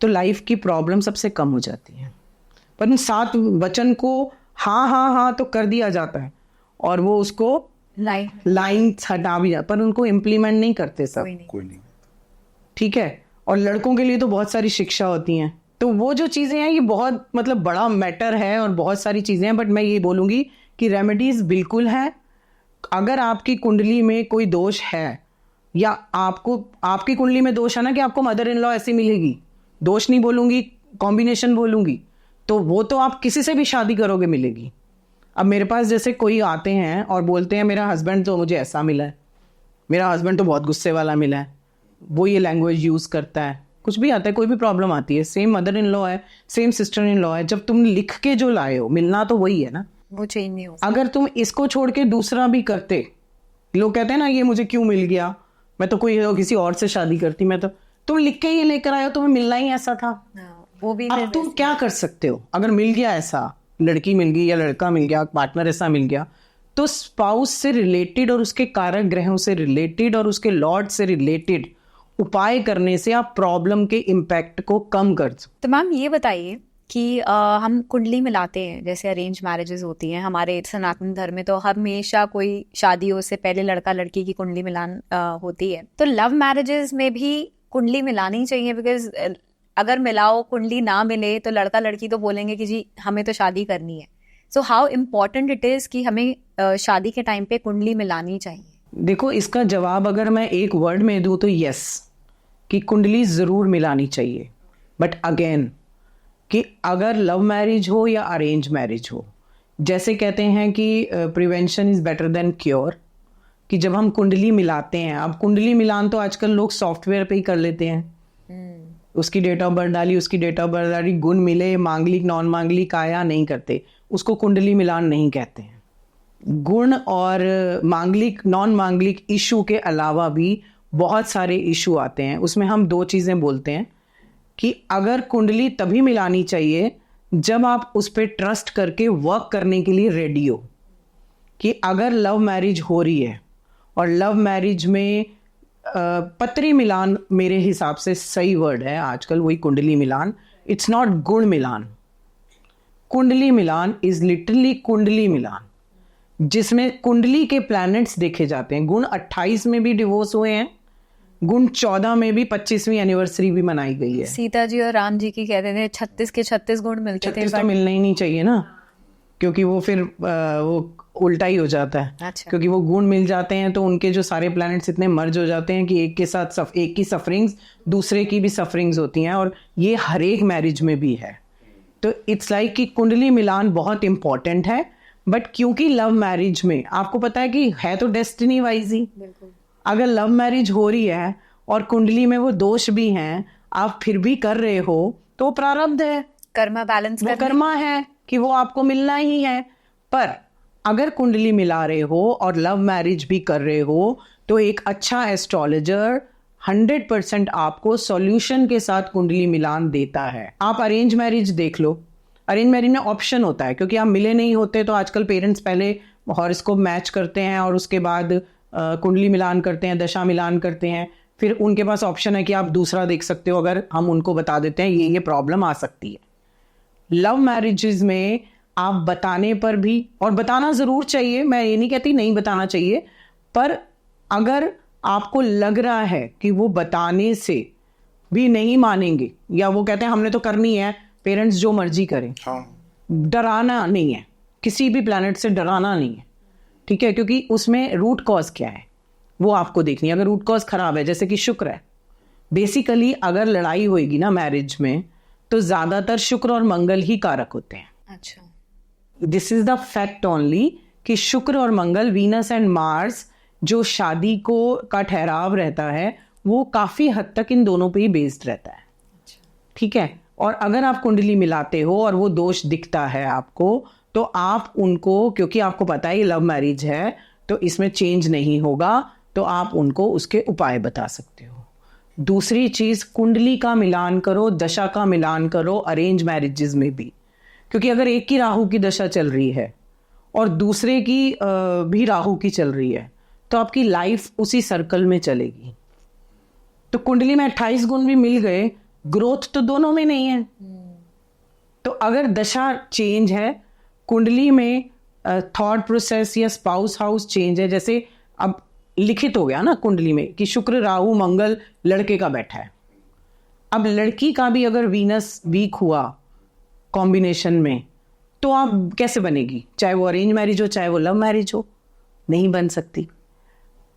तो लाइफ की प्रॉब्लम सबसे कम हो जाती है। पर उन 7 वचन को हाँ हाँ हाँ तो कर दिया जाता है और वो उसको लाइन हटा भी जाता, पर उनको इम्प्लीमेंट नहीं करते सब, कोई नहीं, ठीक है। और लड़कों के लिए तो बहुत सारी शिक्षा होती हैं, तो वो जो चीज़ें हैं ये बहुत मतलब बड़ा मैटर है और बहुत सारी चीज़ें हैं, बट मैं ये बोलूँगी कि रेमेडीज़ बिल्कुल है। अगर आपकी कुंडली में कोई दोष है, या आपको आपकी कुंडली में दोष है ना कि आपको मदर इन लॉ ऐसी मिलेगी, दोष नहीं बोलूँगी, कॉम्बिनेशन बोलूँगी, तो वो तो आप किसी से भी शादी करोगे मिलेगी। अब मेरे पास जैसे कोई आते हैं और बोलते हैं मेरा हस्बैंड तो मुझे ऐसा मिला है, मेरा हस्बैंड तो बहुत गुस्से वाला मिला है, वो ये लैंग्वेज यूज़ करता है, कुछ भी आता है, कोई भी प्रॉब्लम आती है, सेम मदर इन लॉ है, सेम सिस्टर इन लॉ है, जब तुम लिख के जो लाए हो, मिलना तो वही है ना, वो चेंज नहीं हो। अगर तुम इसको छोड़ के दूसरा भी करते, लोग कहते हैं ना ये मुझे क्यों मिल गया, मैं तो कोई किसी और से शादी करती, मैं तो, तुम लिख के ये लेकर आए हो, तुम्हें मिलना ही ऐसा था, वो भी अब तुम क्या कर सकते हो? अगर मिल गया ऐसा, लड़की मिल गई या लड़का मिल गया, पार्टनर ऐसा मिल गया, तो स्पाउस से रिलेटेड और उसके कारक ग्रहों से रिलेटेड और उसके लॉर्ड से रिलेटेड उपाय करने से आप प्रॉब्लम के इम्पैक्ट को कम कर सकते। तो मैम ये बताइए कि हम कुंडली मिलाते हैं, जैसे अरेंज मैरिजेस होती हैं हमारे सनातन धर्म में, तो हमेशा कोई शादी हो से पहले लड़का लड़की की कुंडली मिलान होती है, तो लव मैरिजेस में भी कुंडली मिलानी चाहिए? बिकॉज अगर मिलाओ कुंडली ना मिले तो लड़का लड़की तो बोलेंगे कि जी हमें तो शादी करनी है। So how important it is कि हमें शादी के टाइम पे कुंडली मिलानी चाहिए? देखो, इसका जवाब अगर मैं एक वर्ड में दूं तो यस, कि कुंडली ज़रूर मिलानी चाहिए। बट अगेन, कि अगर लव मैरिज हो या अरेंज मैरिज हो, जैसे कहते हैं कि prevention is better than cure, कि जब हम कुंडली मिलाते हैं, अब कुंडली मिलान तो आजकल लोग सॉफ्टवेयर पे ही कर लेते हैं, उसकी डेट ऑफ बर्थ डाली, उसकी डेट ऑफ बर्थ डाली, गुण मिले, मांगलिक नॉन मांगलिक आया, नहीं करते, उसको कुंडली मिलान नहीं कहते हैं। गुण और मांगलिक नॉन मांगलिक इशू के अलावा भी बहुत सारे इशू आते हैं, उसमें हम 2 चीज़ें बोलते हैं कि अगर कुंडली तभी मिलानी चाहिए जब आप उस पर ट्रस्ट करके वर्क करने के लिए रेडी हो। कि अगर लव मैरिज हो रही है, और लव मैरिज में पत्री मिलान मेरे हिसाब से सही वर्ड है आजकल, वही कुंडली मिलान, इट्स नॉट गुण मिलान। कुंडली मिलान इज लिटरली कुंडली मिलान, जिसमें कुंडली के प्लैनेट्स देखे जाते हैं। गुण 28 में भी डिवोर्स हुए हैं, गुण 14 में भी 25वीं एनिवर्सरी भी मनाई गई है। सीता जी और राम जी की कहते थे 36 के 36 गुण मिलते थे। 36 तो मिलना ही नहीं चाहिए ना, क्योंकि वो फिर वो उल्टा ही हो जाता है। अच्छा। क्योंकि वो गुण मिल जाते हैं तो उनके जो सारे प्लैनेट्स इतने मर्ज हो जाते हैं कि एक के साथ एक की सफरिंग्स दूसरे की भी सफरिंग्स होती हैं, और ये हर एक मैरिज में भी है। तो इट्स लाइक कि कुंडली मिलान बहुत इंपॉर्टेंट है, बट क्योंकि लव मैरिज में आपको पता है कि है तो डेस्टिनी वाइज ही। अगर लव मैरिज हो रही है और कुंडली में वो दोष भी हैं, आप फिर भी कर रहे हो तो प्रारब्ध है, कर्मा बैलेंस वो कर्मा है कि वो आपको मिलना ही है। पर अगर कुंडली मिला रहे हो और लव मैरिज भी कर रहे हो तो एक अच्छा एस्ट्रोलॉजर 100% आपको सॉल्यूशन के साथ कुंडली मिलान देता है। आप अरेंज मैरिज देख लो, अरेंज मैरिज में ऑप्शन होता है, क्योंकि आप मिले नहीं होते तो आजकल पेरेंट्स पहले हॉरोस्कोप मैच करते हैं और उसके बाद कुंडली मिलान करते हैं, दशा मिलान करते हैं, फिर उनके पास ऑप्शन है कि आप दूसरा देख सकते हो अगर हम उनको बता देते हैं ये प्रॉब्लम आ सकती है। लव मैरिजेस में आप बताने पर भी, और बताना ज़रूर चाहिए, मैं ये नहीं कहती नहीं बताना चाहिए, पर अगर आपको लग रहा है कि वो बताने से भी नहीं मानेंगे या वो कहते हैं हमने तो करनी है, पेरेंट्स जो मर्जी करें, डराना नहीं है, किसी भी प्लैनेट से डराना नहीं है, ठीक है? क्योंकि उसमें रूट कॉज क्या है वो आपको देखनी है। अगर रूट कॉज खराब है, जैसे कि शुक्र है, बेसिकली अगर लड़ाई होएगी ना मैरिज में तो ज्यादातर शुक्र और मंगल ही कारक होते हैं। अच्छा, this is the fact only कि शुक्र और मंगल, वीनस एंड मार्स, जो शादी को का ठहराव रहता है वो काफी हद तक इन दोनों पे ही बेस्ड रहता है, ठीक है? और अगर आप कुंडली मिलाते हो और वो दोष दिखता है आपको, तो आप उनको, क्योंकि आपको पता है ये लव मैरिज है तो इसमें चेंज नहीं होगा, तो आप उनको उसके उपाय बता सकते हो। दूसरी चीज, कुंडली का मिलान करो, दशा का मिलान करो अरेंज मैरिजेस में भी, क्योंकि अगर एक की राहु की दशा चल रही है और दूसरे की भी राहु की चल रही है तो आपकी लाइफ उसी सर्कल में चलेगी। तो कुंडली में 28 गुण भी मिल गए, ग्रोथ तो दोनों में नहीं है। तो अगर दशा चेंज है, कुंडली में थॉट प्रोसेस या स्पाउस हाउस चेंज है, जैसे अब लिखित हो गया ना कुंडली में कि शुक्र राहु मंगल लड़के का बैठा है, अब लड़की का भी अगर वीनस वीक हुआ कॉम्बिनेशन में तो आप कैसे बनेगी? चाहे वो अरेंज मैरिज हो चाहे वो लव मैरिज हो, नहीं बन सकती।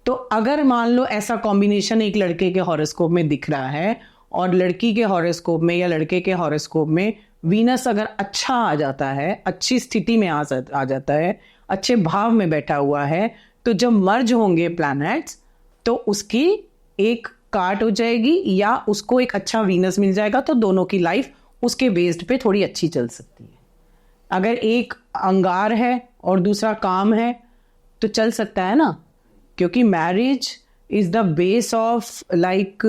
तो अगर मान लो ऐसा कॉम्बिनेशन एक लड़के के हॉरोस्कोप में दिख रहा है और लड़की के हॉरोस्कोप में या लड़के के हॉरोस्कोप में वीनस अगर अच्छा आ जाता है, अच्छी स्थिति में आ जाता है, अच्छे भाव में बैठा हुआ है, तो जब मर्ज होंगे प्लैनेट्स तो उसकी एक काट हो जाएगी या उसको एक अच्छा वीनस मिल जाएगा, तो दोनों की लाइफ उसके बेस्ड पे थोड़ी अच्छी चल सकती है। अगर एक अंगार है और दूसरा काम है तो चल सकता है ना, क्योंकि marriage is the base of like,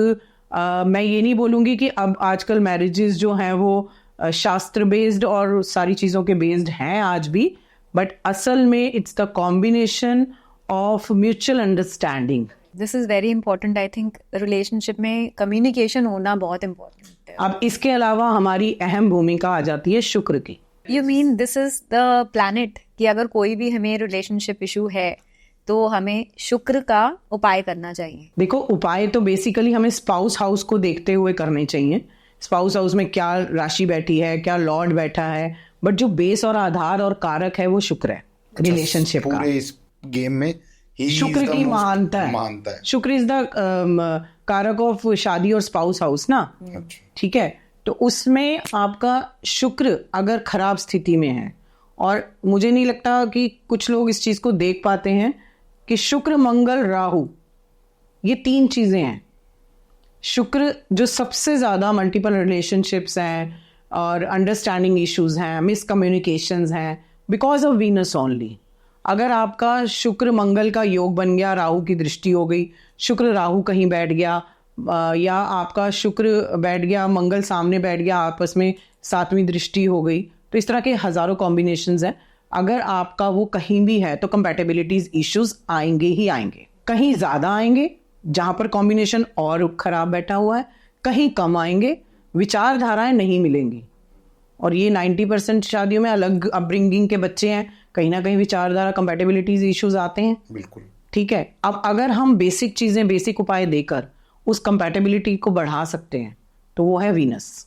मैं ये नहीं बोलूँगी कि अब आजकल मैरिजेस जो हैं वो शास्त्र बेस्ड और सारी चीज़ों के बेस्ड हैं आज भी, बट असल में it's the combination of mutual understanding. This is very important. I think relationship में कम्युनिकेशन होना बहुत इंपॉर्टेंट है। अब इसके अलावा हमारी अहम भूमिका आ जाती है शुक्र की। You mean this is the planet कि अगर कोई भी हमें रिलेशनशिप इशू है तो हमें शुक्र का उपाय करना चाहिए? देखो, उपाय तो बेसिकली हमें स्पाउस हाउस को देखते हुए करने चाहिए। स्पाउस हाउस में क्या राशि बैठी है, क्या लॉर्ड बैठा है, बट जो बेस और आधार और कारक है वो शुक्र है रिलेशनशिप का। पूरे इस गेम में शुक्र की महानता है। शुक्र इज द कारक ऑफ शादी और स्पाउस हाउस ना, ठीक है? तो उसमें आपका शुक्र अगर खराब स्थिति में है, और मुझे नहीं लगता कि कुछ लोग इस चीज को देख पाते हैं कि शुक्र मंगल राहु ये 3 चीजें हैं। शुक्र जो सबसे ज्यादा मल्टीपल रिलेशनशिप्स हैं और अंडरस्टैंडिंग इश्यूज हैं, मिसकम्युनिकेशंस हैं, बिकॉज ऑफ वीनस ओनली। अगर आपका शुक्र मंगल का योग बन गया, राहु की दृष्टि हो गई, शुक्र राहु कहीं बैठ गया, या आपका शुक्र बैठ गया मंगल सामने बैठ गया, आपस में 7वीं दृष्टि हो गई, तो इस तरह के हजारों कॉम्बिनेशंस हैं। अगर आपका वो कहीं भी है तो कंपैटिबिलिटीज इश्यूज आएंगे ही आएंगे। कहीं ज्यादा आएंगे जहां पर कॉम्बिनेशन और खराब बैठा हुआ है, कहीं कम आएंगे, विचारधाराएं नहीं मिलेंगी। और ये 90% शादियों में अलग अपब्रिंगिंग के बच्चे हैं, कहीं ना कहीं विचारधारा कंपैटिबिलिटीज इश्यूज आते हैं। बिल्कुल। ठीक है, अब अगर हम बेसिक चीजें, बेसिक उपाय देकर उस कंपैटिबिलिटी को बढ़ा सकते हैं तो वो है वीनस।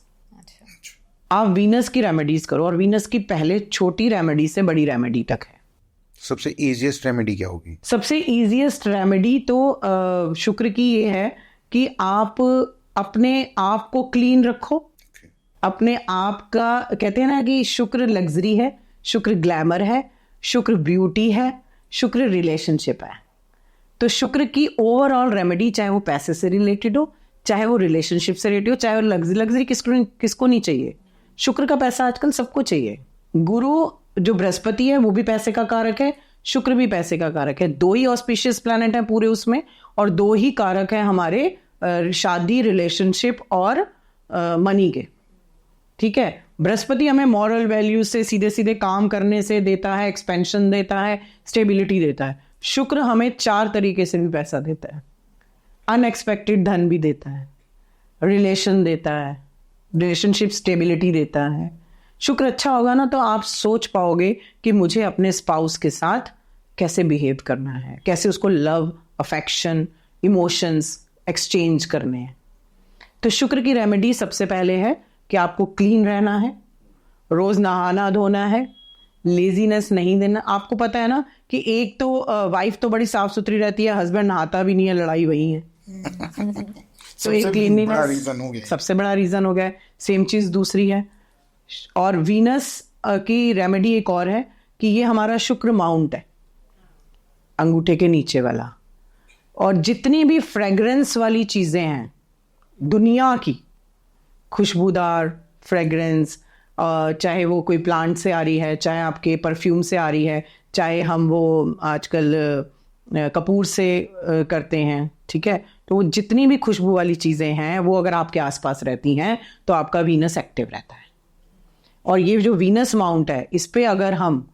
आप वीनस की रेमेडीज करो, और वीनस की पहले छोटी रेमेडी से बड़ी रेमेडी तक है। सबसे इजीएस्ट रेमेडी क्या होगी? सबसे इजीएस्ट रेमेडी तो शुक्र की ये है कि आप अपने आप को क्लीन रखो। अपने आप का, कहते हैं ना कि शुक्र लग्जरी है, शुक्र ग्लैमर है, शुक्र ब्यूटी है, शुक्र रिलेशनशिप है। तो शुक्र की ओवरऑल रेमेडी, चाहे वो पैसे से रिलेटेड हो, चाहे वो रिलेशनशिप से रिलेटेड हो, चाहे वो लग्जरी किसको नहीं चाहिए। शुक्र का पैसा आजकल सबको चाहिए। गुरु जो बृहस्पति है वो भी पैसे का कारक है, शुक्र भी पैसे का कारक है। 2 ही ऑस्पिशियस प्लैनेट है पूरे उसमें, और 2 ही कारक है हमारे शादी, रिलेशनशिप और मनी के। ठीक है, बृहस्पति हमें मॉरल वैल्यूज से, सीधे सीधे काम करने से देता है, एक्सपेंशन देता है, स्टेबिलिटी देता है। शुक्र हमें 4 तरीके से भी पैसा देता है। अनएक्सपेक्टेड धन भी देता है, रिलेशन देता है, रिलेशनशिप स्टेबिलिटी देता है। शुक्र अच्छा होगा ना तो आप सोच पाओगे कि मुझे अपने स्पाउस के साथ कैसे बिहेव करना है, कैसे उसको लव, अफेक्शन, इमोशंस एक्सचेंज करने हैं। तो शुक्र की रेमेडी सबसे पहले है कि आपको क्लीन रहना है, रोज नहाना धोना है, लेजीनेस नहीं देना। आपको पता है ना कि एक तो वाइफ तो बड़ी साफ सुथरी रहती है, हस्बैंड नहाता भी नहीं है, लड़ाई वही है। तो एक क्लीनलीनेस सबसे बड़ा रीजन हो गया। सेम चीज दूसरी है, और वीनस की रेमेडी एक और है कि ये हमारा शुक्र माउंट है, अंगूठे के नीचे वाला। और जितनी भी फ्रेग्रेंस वाली चीजें हैं दुनिया की, खुशबूदार फ्रेग्रेंस, चाहे वो कोई प्लांट से आ रही है, चाहे आपके परफ्यूम से आ रही है, चाहे हम वो आजकल कपूर से करते हैं। ठीक है, तो वो जितनी भी खुशबू वाली चीज़ें हैं वो अगर आपके आसपास रहती हैं तो आपका वीनस एक्टिव रहता है। और ये जो वीनस माउंट है, इस पे अगर हम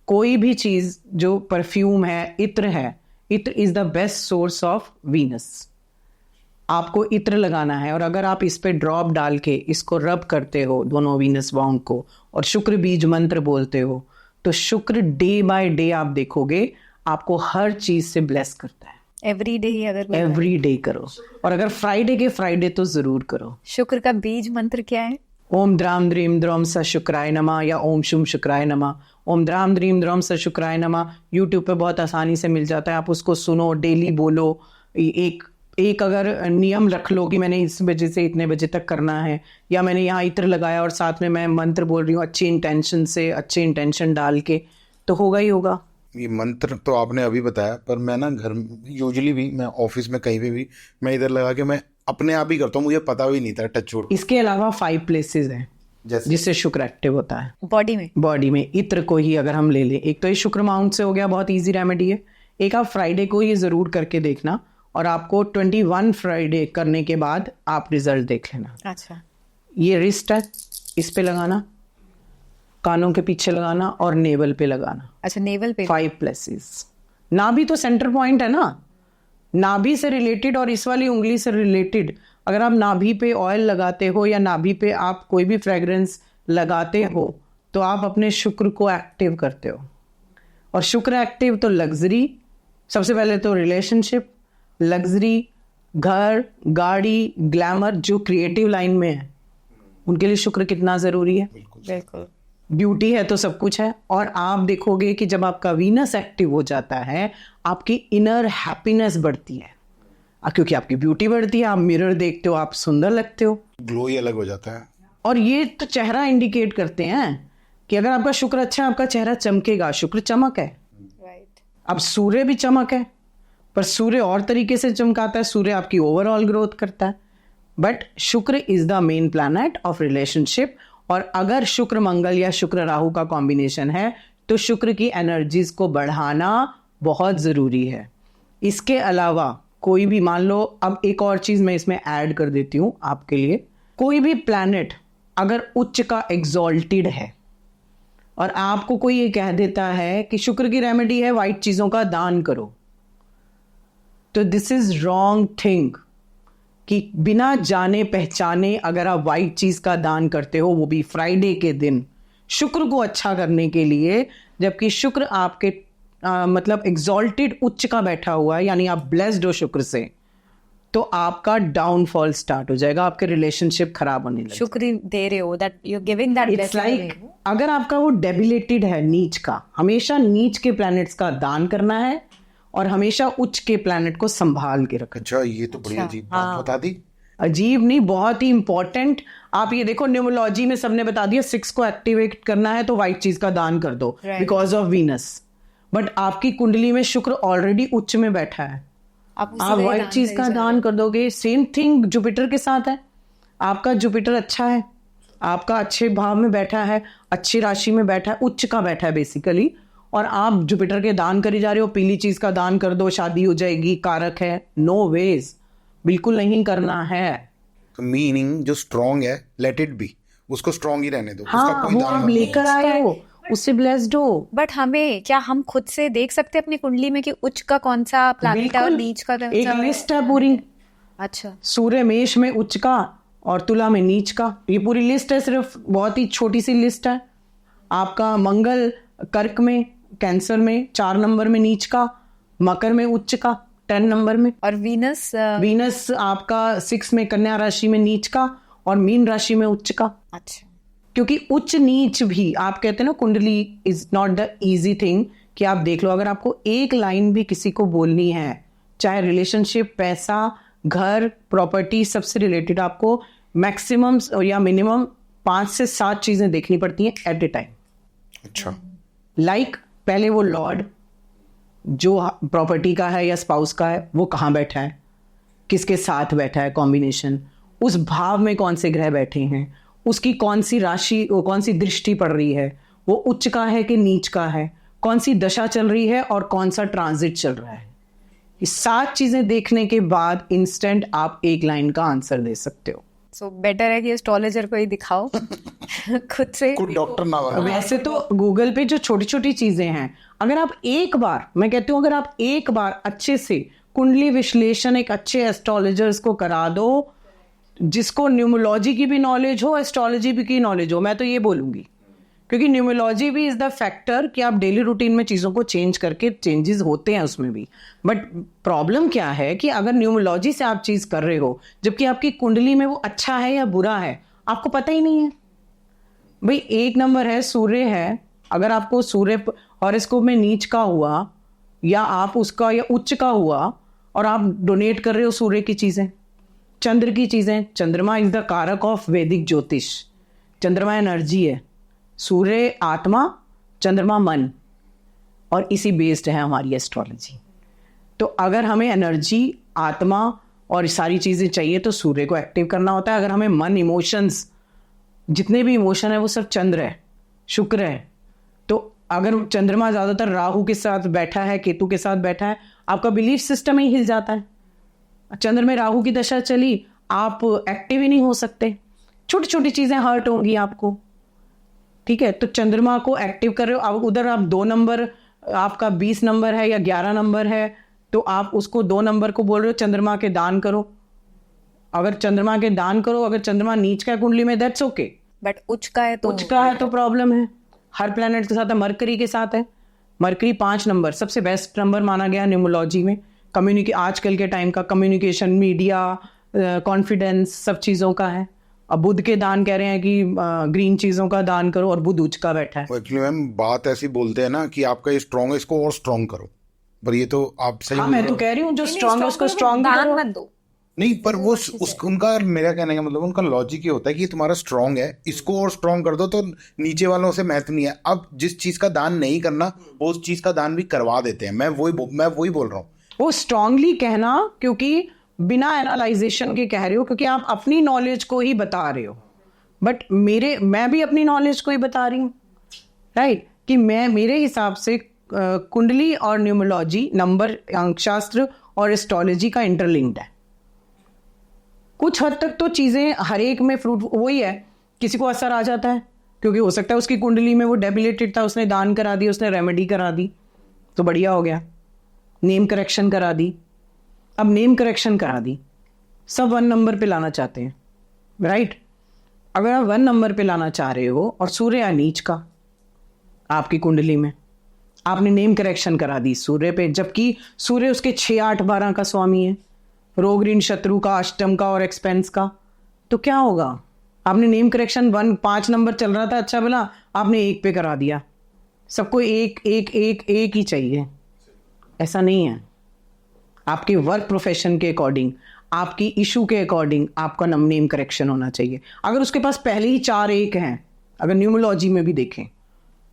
कोई भी चीज़, जो परफ्यूम है, इत्र है, इत्र is the best source of Venus. आपको इत्र लगाना है, और अगर आप इस पे ड्रॉप डाल के इसको रब करते हो दोनों वीनस माउंट को, और शुक्र बीज मंत्र बोलते हो, तो शुक्र डे बाय डे आप देखोगे आपको हर चीज से ब्लेस करता है। एवरी डे ही अगर एवरी डे करो, और अगर फ्राइडे के फ्राइडे तो जरूर करो। शुक्र का बीज मंत्र क्या है? ओम द्राम द्रीम द्रोम स शुक्राय नमः, या ओम शुम शुक्राय नमः। ओम द्राम द्रीम द्रोम स शुक्राय नमः यूट्यूब पे बहुत आसानी से मिल जाता है, आप उसको सुनो, डेली बोलो। एक अगर नियम रख लो कि मैंने इस बजे से इतने बजे तक करना है, या मैंने यहाँ इत्र लगाया और साथ में मैं मंत्र बोल रही हूँ अच्छी इंटेंशन से, अच्छे इंटेंशन डाल के, तो होगा ही होगा। ये मंत्र तो आपने अभी बताया, पर मैं ना घर यूजुअली भी, मैं ऑफिस में कहीं पे भी मैं इधर लगा के मैं अपने आप ही करता हूँ, मुझे पता भी नहीं था, टच छोड़। इसके अलावा 5 प्लेसेस हैं जिससे शुक्र एक्टिव होता है बॉडी में। इत्र को ही अगर हम ले लें, एक तो ये शुक्र माउंट से हो गया, बहुत इजी रेमेडी है। एक आप फ्राइडे को ये जरूर करके देखना, और आपको 21 फ्राइडे करने के बाद आप रिजल्ट देख लेना। अच्छा, ये रिस्ट है, इस पे लगाना, कानों के पीछे लगाना, और नेवल पे लगाना। अच्छा, नेवल पे 5 प्लेसेस। नाभि तो सेंटर पॉइंट है ना, नाभि से रिलेटेड और इस वाली उंगली से रिलेटेड। अगर आप नाभि पे ऑयल लगाते हो या नाभि पे आप कोई भी फ्रेग्रेंस लगाते हो तो आप अपने शुक्र को एक्टिव करते हो। और शुक्र एक्टिव तो लग्जरी, सबसे पहले तो रिलेशनशिप, लग्जरी, घर, गाड़ी, ग्लैमर, जो क्रिएटिव लाइन में है उनके लिए शुक्र कितना जरूरी है। बिल्कुल। ब्यूटी है तो सब कुछ है। और आप देखोगे कि जब आपका वीनस एक्टिव हो जाता है, आपकी इनर हैप्पीनेस बढ़ती है, क्योंकि आपकी ब्यूटी बढ़ती है, आप मिरर देखते हो, आप सुंदर लगते हो, ग्लो ही अलग हो जाता है। और ये तो चेहरा इंडिकेट करते हैं कि अगर आपका शुक्र अच्छा है, आपका चेहरा चमकेगा। शुक्र चमक है, राइट। अब सूर्य भी चमक है, पर सूर्य और तरीके से चमकाता है, सूर्य आपकी ओवरऑल ग्रोथ करता है, बट शुक्र is the main planet of relationship. और अगर शुक्र मंगल या शुक्र राहु का कॉम्बिनेशन है तो शुक्र की एनर्जीज को बढ़ाना बहुत ज़रूरी है। इसके अलावा कोई भी, मान लो, अब एक और चीज़ मैं इसमें ऐड कर देती हूँ आपके लिए, कोई भी प्लैनेट अगर उच्च का एग्जॉल्टेड है और आपको कोई ये कह देता है कि शुक्र की रेमेडी है वाइट चीजों का दान करो, तो दिस इज रॉन्ग थिंग कि बिना जाने पहचाने अगर आप वाइट चीज का दान करते हो, वो भी फ्राइडे के दिन शुक्र को अच्छा करने के लिए, जबकि शुक्र आपके मतलब एग्जॉल्टेड उच्च का बैठा हुआ है, यानी आप ब्लेस्ड हो शुक्र से, तो आपका डाउनफॉल स्टार्ट हो जाएगा, आपके रिलेशनशिप खराब होने लगेगा। शुक्र दे रहे हो, that you giving that it's like अगर आपका वो डेबिलेटेड है नीच का, हमेशा नीच के प्लैनेट्स का दान करना है और हमेशा उच्च के प्लैनेट को संभाल के रखना। अच्छा, ये तो बड़ी अजीब बात बता दी। अजीब नहीं, बहुत ही इंपॉर्टेंट। आप ये देखो न्यूमरोलॉजी में सबने बता दिया 6 को एक्टिवेट करना है तो वाइट चीज का दान कर दो बिकॉज ऑफ वीनस, बट आपकी कुंडली में शुक्र ऑलरेडी उच्च में बैठा है, आप वाइट चीज का दान कर दोगे। सेम थिंग जुपिटर के साथ है, आपका जुपिटर अच्छा है, आपका अच्छे भाव में बैठा है, अच्छी राशि में बैठा है, उच्च का बैठा है बेसिकली, और आप जुपिटर के दान करी जा रहे हो, पीली चीज का दान कर दो शादी हो जाएगी, कारक है। नो वेज, बिल्कुल नहीं करना है। मीनिंग जो स्ट्रांग है लेट इट बी, उसको स्ट्रांग ही रहने दो। हाँ, उसका कोई वो दान आप मत लेकर आए हो, उससे ब्लेस्ड हो। बट हमें क्या, हम खुद से देख सकते हैं अपनी कुंडली में कि उच्च का कौन सा प्लैनेट है और नीच का कौन एक सा? लिस्ट है पूरी। अच्छा, सूर्य मेष में उच्च का और तुला में नीच का, ये पूरी लिस्ट है, सिर्फ बहुत ही छोटी सी लिस्ट है। आपका मंगल कर्क में, कैंसर में 4 नंबर में नीच का, मकर में उच्च का 10 नंबर में, और वीनस आपका 6 में कन्या राशि में नीच का और मीन राशि में उच्च का। अच्छा, क्योंकि उच्च नीच भी आप कहते हैं ना, कुंडली is not the easy thing कि आप देख लो, अगर आपको एक लाइन भी किसी को बोलनी है, चाहे रिलेशनशिप, पैसा, घर, प्रॉपर्टी, सबसे रिलेटेड, आपको मैक्सिमम या मिनिमम 5 से 7 चीजें देखनी पड़ती हैं एट ए टाइम। अच्छा, लाइक पहले वो लॉर्ड जो प्रॉपर्टी का है या स्पाउस का है वो कहाँ बैठा है, किसके साथ बैठा है, कॉम्बिनेशन, उस भाव में कौन से ग्रह बैठे हैं, उसकी कौन सी राशि, कौन सी दृष्टि पड़ रही है, वो उच्च का है कि नीच का है, कौन सी दशा चल रही है और कौन सा ट्रांजिट चल रहा है। ये 7 चीजें देखने के बाद इंस्टेंट आप एक लाइन का आंसर दे सकते हो। सो बेटर है कि एस्ट्रोलॉजर को ही दिखाओ खुद से। कोई डॉक्टर ना बना। वैसे तो गूगल पे जो छोटी छोटी चीजें हैं, अगर आप एक बार, मैं कहती हूँ, अगर आप एक बार अच्छे से कुंडली विश्लेषण एक अच्छे एस्ट्रोलॉजर्स को करा दो, जिसको न्यूमरोलॉजी की भी नॉलेज हो, एस्ट्रोलॉजी भी की नॉलेज हो, मैं तो ये बोलूंगी, क्योंकि न्यूमरोलॉजी भी इज द फैक्टर कि आप डेली रूटीन में चीज़ों को चेंज करके, चेंजेस होते हैं उसमें भी, बट प्रॉब्लम क्या है कि अगर न्यूमरोलॉजी से आप चीज़ कर रहे हो जबकि आपकी कुंडली में वो अच्छा है या बुरा है आपको पता ही नहीं है। भाई 1 नंबर है, सूर्य है, अगर आपको सूर्य हॉरोस्कोप में नीच का हुआ या आप उसका या उच्च का हुआ और आप डोनेट कर रहे हो सूर्य की चीज़ें, चंद्र की चीज़ें, चंद्रमा इज द कारक ऑफ वैदिक ज्योतिष, चंद्रमा एनर्जी है, सूर्य आत्मा, चंद्रमा मन, और इसी बेस्ड है हमारी एस्ट्रोलॉजी। तो अगर हमें एनर्जी, आत्मा और सारी चीज़ें चाहिए तो सूर्य को एक्टिव करना होता है। अगर हमें मन, इमोशंस, जितने भी इमोशन है वो सब चंद्र है, शुक्र है। तो अगर चंद्रमा ज़्यादातर राहु के साथ बैठा है, केतु के साथ बैठा है, आपका बिलीफ सिस्टम ही हिल जाता है। चंद्र में राहु की दशा चली, आप एक्टिव ही नहीं हो सकते, छोटी छोटी चीज़ें हर्ट होंगी आपको, ठीक है। तो चंद्रमा को एक्टिव कर रहे हो, अब उधर आप 2 नंबर, आपका 20 नंबर है या 11 नंबर है, तो आप उसको 2 नंबर को बोल रहे हो चंद्रमा के दान करो। अगर चंद्रमा के दान करो, अगर चंद्रमा नीच का कुंडली में, दैट्स ओके, बट उच्च का है तो प्रॉब्लम है। हर प्लैनेट के साथ है, मरकरी के साथ है, मरकरी 5 नंबर सबसे बेस्ट नंबर माना गया न्यूमरोलॉजी में। आजकल के टाइम का कम्युनिकेशन, मीडिया, कॉन्फिडेंस, सब चीज़ों का है। अब बुध के दान कह रहे हैं कि ग्रीन चीज़ों का दान करो, और बुध उच्च का बैठा है। एक्चुअली मैम बात ऐसी बोलते हैं ना कि आपका ये स्ट्रॉन्ग है, इसको और स्ट्रॉन्ग करो, पर ये तो आप सही। हाँ, मैं तो कह रही हूँ जो स्ट्रॉन्ग है उसको स्ट्रॉन्ग दान मत दो। नहीं, पर वो उनका, मेरा कहने का मतलब उनका लॉजिक ये होता है कि तुम्हारा स्ट्रॉन्ग है, इसको और स्ट्रॉन्ग कर दो तो नीचे वालों से महत्व नहीं है। अब जिस चीज का दान नहीं करना वो उस चीज का दान भी करवा देते हैं। मैं वही बोल रहा हूँ, वो स्ट्रांगली कहना, क्योंकि बिना एनालाइजेशन के कह रहे हो, क्योंकि आप अपनी नॉलेज को ही बता रहे हो, बट मैं भी अपनी नॉलेज को ही बता रही हूँ, राइट, कि मेरे हिसाब से कुंडली और न्यूमरोलॉजी, नंबर, अंकशास्त्र और एस्ट्रोलॉजी का इंटरलिंक्ड है। कुछ हद तक तो चीज़ें हर एक में फ्रूट वही है, किसी को असर आ जाता है क्योंकि हो सकता है उसकी कुंडली में वो डेबिलेटेड था, उसने दान करा दी, उसने रेमेडी करा दी, तो बढ़िया हो गया। नेम करेक्शन करा दी, अब नेम करेक्शन करा दी, सब 1 नंबर पे लाना चाहते हैं, राइट? अगर आप 1 नंबर पे लाना चाह रहे हो और सूर्य या नीच का आपकी कुंडली में, आपने नेम करेक्शन करा दी सूर्य पे, जबकि सूर्य उसके 6, 8, 12 का स्वामी है, रोग ऋण शत्रु का, अष्टम का और एक्सपेंस का, तो क्या होगा? आपने नेम करेक्शन 5 नंबर चल रहा था, अच्छा भला आपने 1 पे करा दिया। सबको एक एक एक एक ही चाहिए, ऐसा नहीं है। आपके वर्क प्रोफेशन के अकॉर्डिंग, आपकी इशू के अकॉर्डिंग आपका नेम करेक्शन होना चाहिए। अगर उसके पास पहले ही 4 1 हैं, अगर न्यूमरोलॉजी में भी देखें,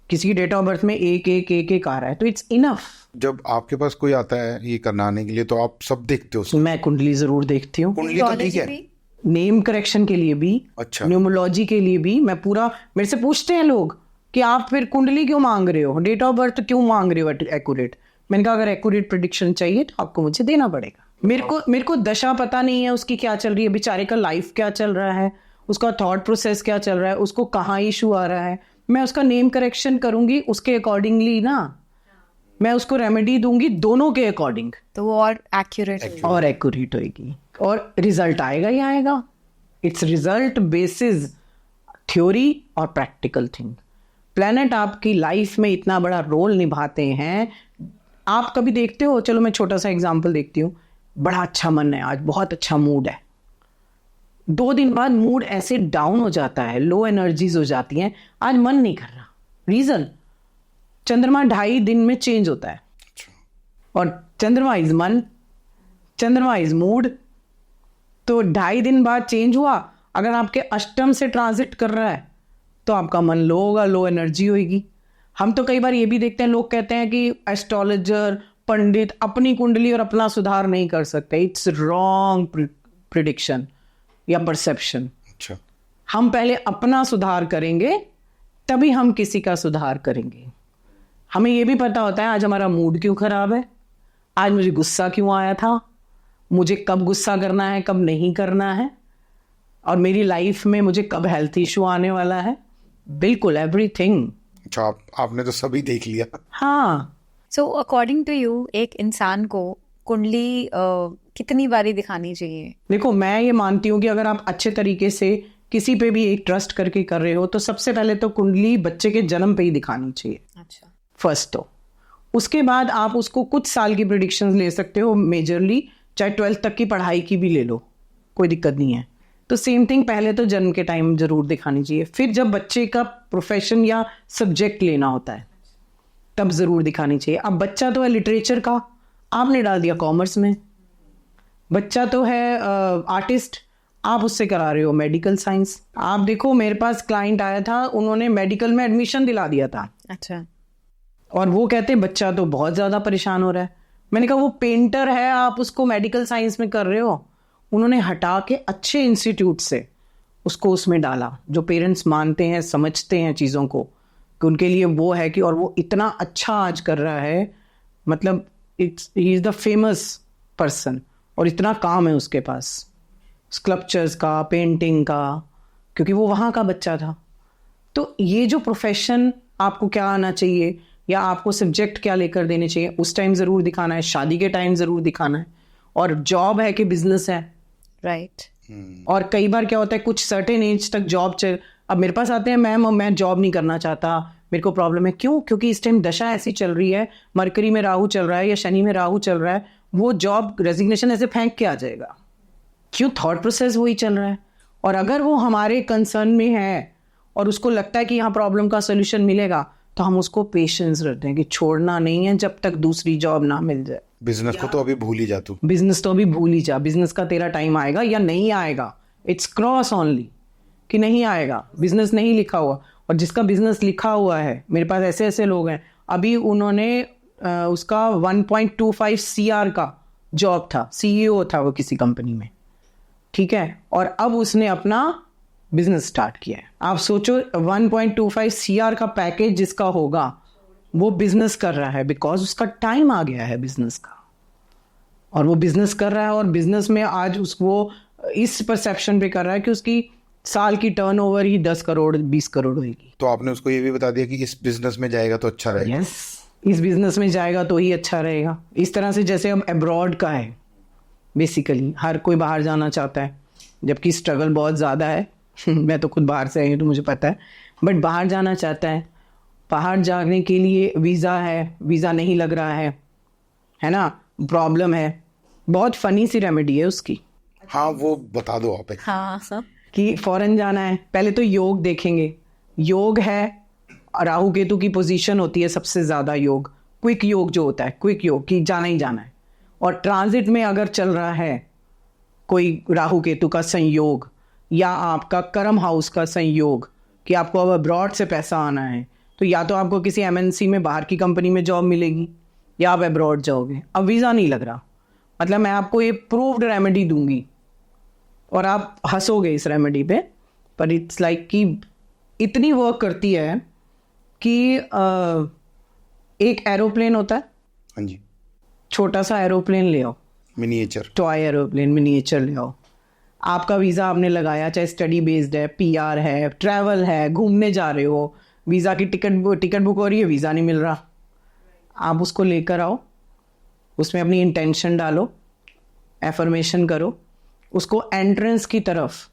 किसी की डेट ऑफ बर्थ में 1 1 1 1 आ रहा है, तो इट्स इनफ। जब आपके पास कोई आता है ये करनाने के लिए तो आप सब देखते हो? मैं कुंडली जरूर देखती हूँ, कुंडली तो ठीक है, नेम करेक्शन के लिए भी, अच्छा, न्यूमरोलॉजी के लिए भी। मैं पूरा, मेरे से पूछते हैं लोग कि आप फिर कुंडली क्यों मांग रहे हो, डेट ऑफ बर्थ क्यों मांग रहे हो एक्यूरेट? मैंने कहा अगर एक्यूरेट प्रेडिक्शन चाहिए तो आपको मुझे देना पड़ेगा। मेरे को दशा पता नहीं है उसकी क्या चल रही है, बेचारे का लाइफ क्या चल रहा है, उसका थॉट प्रोसेस क्या चल रहा है, उसको कहाँ इशू आ रहा है, मैं उसका नेम करेक्शन करूंगी उसके अकॉर्डिंगली ना, मैं उसको रेमेडी दूंगी दोनों के अकॉर्डिंग, तो वो और एक्यूरेट होगी और रिजल्ट आएगा ही आएगा। इट्स रिजल्ट बेसिस थ्योरी और प्रैक्टिकल थिंग। प्लैनेट आपकी लाइफ में इतना बड़ा रोल निभाते हैं। आप कभी देखते हो, चलो मैं छोटा सा एग्जांपल देखती हूँ, बड़ा अच्छा मन है आज, बहुत अच्छा मूड है, 2 दिन बाद मूड ऐसे डाउन हो जाता है, लो एनर्जीज हो जाती हैं, आज मन नहीं कर रहा। रीजन, चंद्रमा 2.5 दिन में चेंज होता है, और चंद्रमा इज मन, चंद्रमा इज मूड, तो 2.5 दिन बाद चेंज हुआ। अगर आपके अष्टम से ट्रांजिट कर रहा है तो आपका मन लो होगा, लो एनर्जी होगी। हम तो कई बार ये भी देखते हैं, लोग कहते हैं कि एस्ट्रोलॉजर, पंडित अपनी कुंडली और अपना सुधार नहीं कर सकते। इट्स रॉन्ग प्रिडिक्शन या परसेप्शन। अच्छा, हम पहले अपना सुधार करेंगे तभी हम किसी का सुधार करेंगे। हमें ये भी पता होता है आज हमारा मूड क्यों खराब है, आज मुझे गुस्सा क्यों आया था, मुझे कब गुस्सा करना है, कब नहीं करना है, और मेरी लाइफ में मुझे कब हेल्थ इशू आने वाला है, बिल्कुल एवरीथिंग। अच्छा, आपने तो सभी देख लिया। हाँ। सो अकॉर्डिंग टू यू एक इंसान को कुंडली कितनी बारी दिखानी चाहिए? देखो, मैं ये मानती हूँ कि अगर आप अच्छे तरीके से किसी पे भी एक ट्रस्ट करके कर रहे हो तो सबसे पहले तो कुंडली बच्चे के जन्म पे ही दिखानी चाहिए। अच्छा, फर्स्ट तो उसके बाद आप उसको कुछ साल की प्रेडिक्शंस ले सकते हो, मेजरली चाहे 12th तक की पढ़ाई की भी ले लो, कोई दिक्कत नहीं है। तो सेम थिंग पहले तो जन्म के टाइम जरूर दिखानी चाहिए, फिर जब बच्चे का प्रोफेशन या सब्जेक्ट लेना होता है तब जरूर दिखानी चाहिए। अब बच्चा तो है लिटरेचर का, आपने डाल दिया कॉमर्स में, बच्चा तो है आर्टिस्ट, आप उससे करा रहे हो मेडिकल साइंस। आप देखो, मेरे पास क्लाइंट आया था, उन्होंने मेडिकल में एडमिशन दिला दिया था। अच्छा, और वो कहते हैं बच्चा तो बहुत ज़्यादा परेशान हो रहा है। मैंने कहा वो पेंटर है, आप उसको मेडिकल साइंस में कर रहे हो। उन्होंने हटा के अच्छे इंस्टीट्यूट से उसको उसमें डाला, जो पेरेंट्स मानते हैं, समझते हैं चीज़ों को कि उनके लिए वो है कि, और वो इतना अच्छा आज कर रहा है, मतलब he is the famous person, और इतना काम है उसके पास स्कल्पचर्स का, पेंटिंग का, क्योंकि वो वहाँ का बच्चा था। तो ये जो प्रोफेशन आपको क्या आना चाहिए या आपको सब्जेक्ट क्या लेकर देने चाहिए, उस टाइम ज़रूर दिखाना है, शादी के टाइम ज़रूर दिखाना है, और जॉब है कि बिजनेस है, राइट। और कई बार क्या होता है, कुछ सर्टेन एज तक जॉब अब मेरे पास आते हैं, मैम मैं जॉब नहीं करना चाहता, मेरे को प्रॉब्लम है। क्यों? क्योंकि इस टाइम दशा ऐसी चल रही है, मरकरी में राहु चल रहा है या शनि में राहु चल रहा है, वो जॉब रेजिग्नेशन ऐसे फेंक के आ जाएगा। क्यों? थॉट प्रोसेस वही चल रहा है। और अगर वो हमारे कंसर्न में है और उसको लगता है कि यहाँ प्रॉब्लम का सोल्यूशन मिलेगा, तो हम उसको पेशेंस रखते हैं कि छोड़ना नहीं है जब तक दूसरी जॉब ना मिल जाए। बिजनेस को तो अभी भूल ही जा तू, बिजनेस तो अभी भूल ही जा, बिजनेस का तेरा टाइम आएगा या नहीं आएगा, इट्स क्रॉस ओनली कि नहीं आएगा। बिजनेस नहीं लिखा हुआ, और जिसका बिजनेस लिखा हुआ है, मेरे पास ऐसे ऐसे लोग हैं, अभी उन्होंने उसका 1.25 CR का जॉब था, CEO था वो किसी कंपनी में, ठीक है, और अब उसने अपना बिजनेस स्टार्ट किया है। आप सोचो 1.25 CR का पैकेज जिसका होगा वो बिजनेस कर रहा है, बिकॉज उसका टाइम आ गया है बिजनेस का, और वो बिजनेस कर रहा है, और बिजनेस में आज वो इस परसेप्शन पे कर रहा है कि उसकी साल की टर्नओवर ही 10 करोड़ 20 करोड़ होगी। तो आपने उसको ये भी बता दिया कि इस बिजनेस में जाएगा तो अच्छा रहेगा। यस, इस बिजनेस में जाएगा तो ही अच्छा रहेगा। इस तरह से जैसे अब अब्रॉड का है, बेसिकली हर कोई बाहर जाना चाहता है, जबकि स्ट्रगल बहुत ज़्यादा है मैं तो खुद बाहर से आई हूँ तो मुझे पता है, बट बाहर जाना चाहता है। बाहर जाने के लिए वीज़ा है, वीज़ा नहीं लग रहा है ना, प्रॉब्लम है। बहुत फनी सी रेमेडी है उसकी। हाँ, वो बता दो आप। हाँ सब कि फॉरेन जाना है, पहले तो योग देखेंगे। योग है, राहु केतु की पोजीशन होती है सबसे ज़्यादा योग, क्विक योग जो होता है, क्विक योग कि जाना ही जाना है। और ट्रांजिट में अगर चल रहा है कोई राहु केतु का संयोग, या आपका कर्म हाउस का संयोग कि आपको अब अब्रॉड से पैसा आना है, तो या तो आपको किसी MNC में बाहर की कंपनी में जॉब मिलेगी या आप अब्रॉड जाओगे। अब वीज़ा नहीं लग रहा, मतलब मैं आपको ये प्रूव्ड रेमेडी दूंगी और आप हंसोगे इस रेमेडी पे, पर इट्स लाइक कि इतनी वर्क करती है कि एक एरोप्लेन होता है, हाँ जी, छोटा सा एरोप्लेन ले आओ, मिनिएचर टॉय एरोप्लेन मिनिएचर ले आओ। आपका वीज़ा आपने लगाया, चाहे स्टडी बेस्ड है, PR है, ट्रैवल है, घूमने जा रहे हो, वीज़ा की टिकट बुक हो रही है, वीज़ा नहीं मिल रहा, आप उसको लेकर आओ, उसमें अपनी इंटेंशन डालो, एफर्मेशन करो, उसको एंट्रेंस की तरफ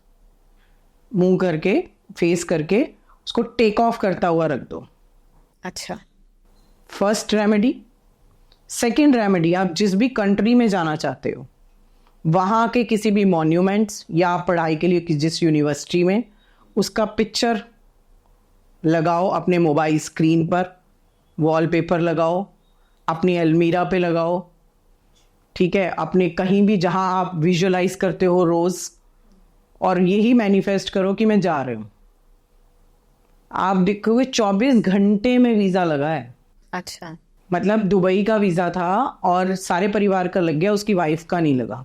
मुंह करके, फेस करके उसको टेक ऑफ करता हुआ रख दो। अच्छा, फर्स्ट रेमेडी। सेकंड रेमेडी, आप जिस भी कंट्री में जाना चाहते हो, वहाँ के किसी भी मॉन्यूमेंट्स या आप पढ़ाई के लिए जिस यूनिवर्सिटी में, उसका पिक्चर लगाओ अपने मोबाइल स्क्रीन पर, वॉलपेपर लगाओ, अपनी अलमीरा पे लगाओ, ठीक है, अपने कहीं भी जहाँ आप विजुअलाइज करते हो रोज़, और यही मैनिफेस्ट करो कि मैं जा रही हूँ। आप देखोगे 24 घंटे में वीज़ा लगा है। अच्छा, मतलब दुबई का वीज़ा था और सारे परिवार का लग गया, उसकी वाइफ का नहीं लगा।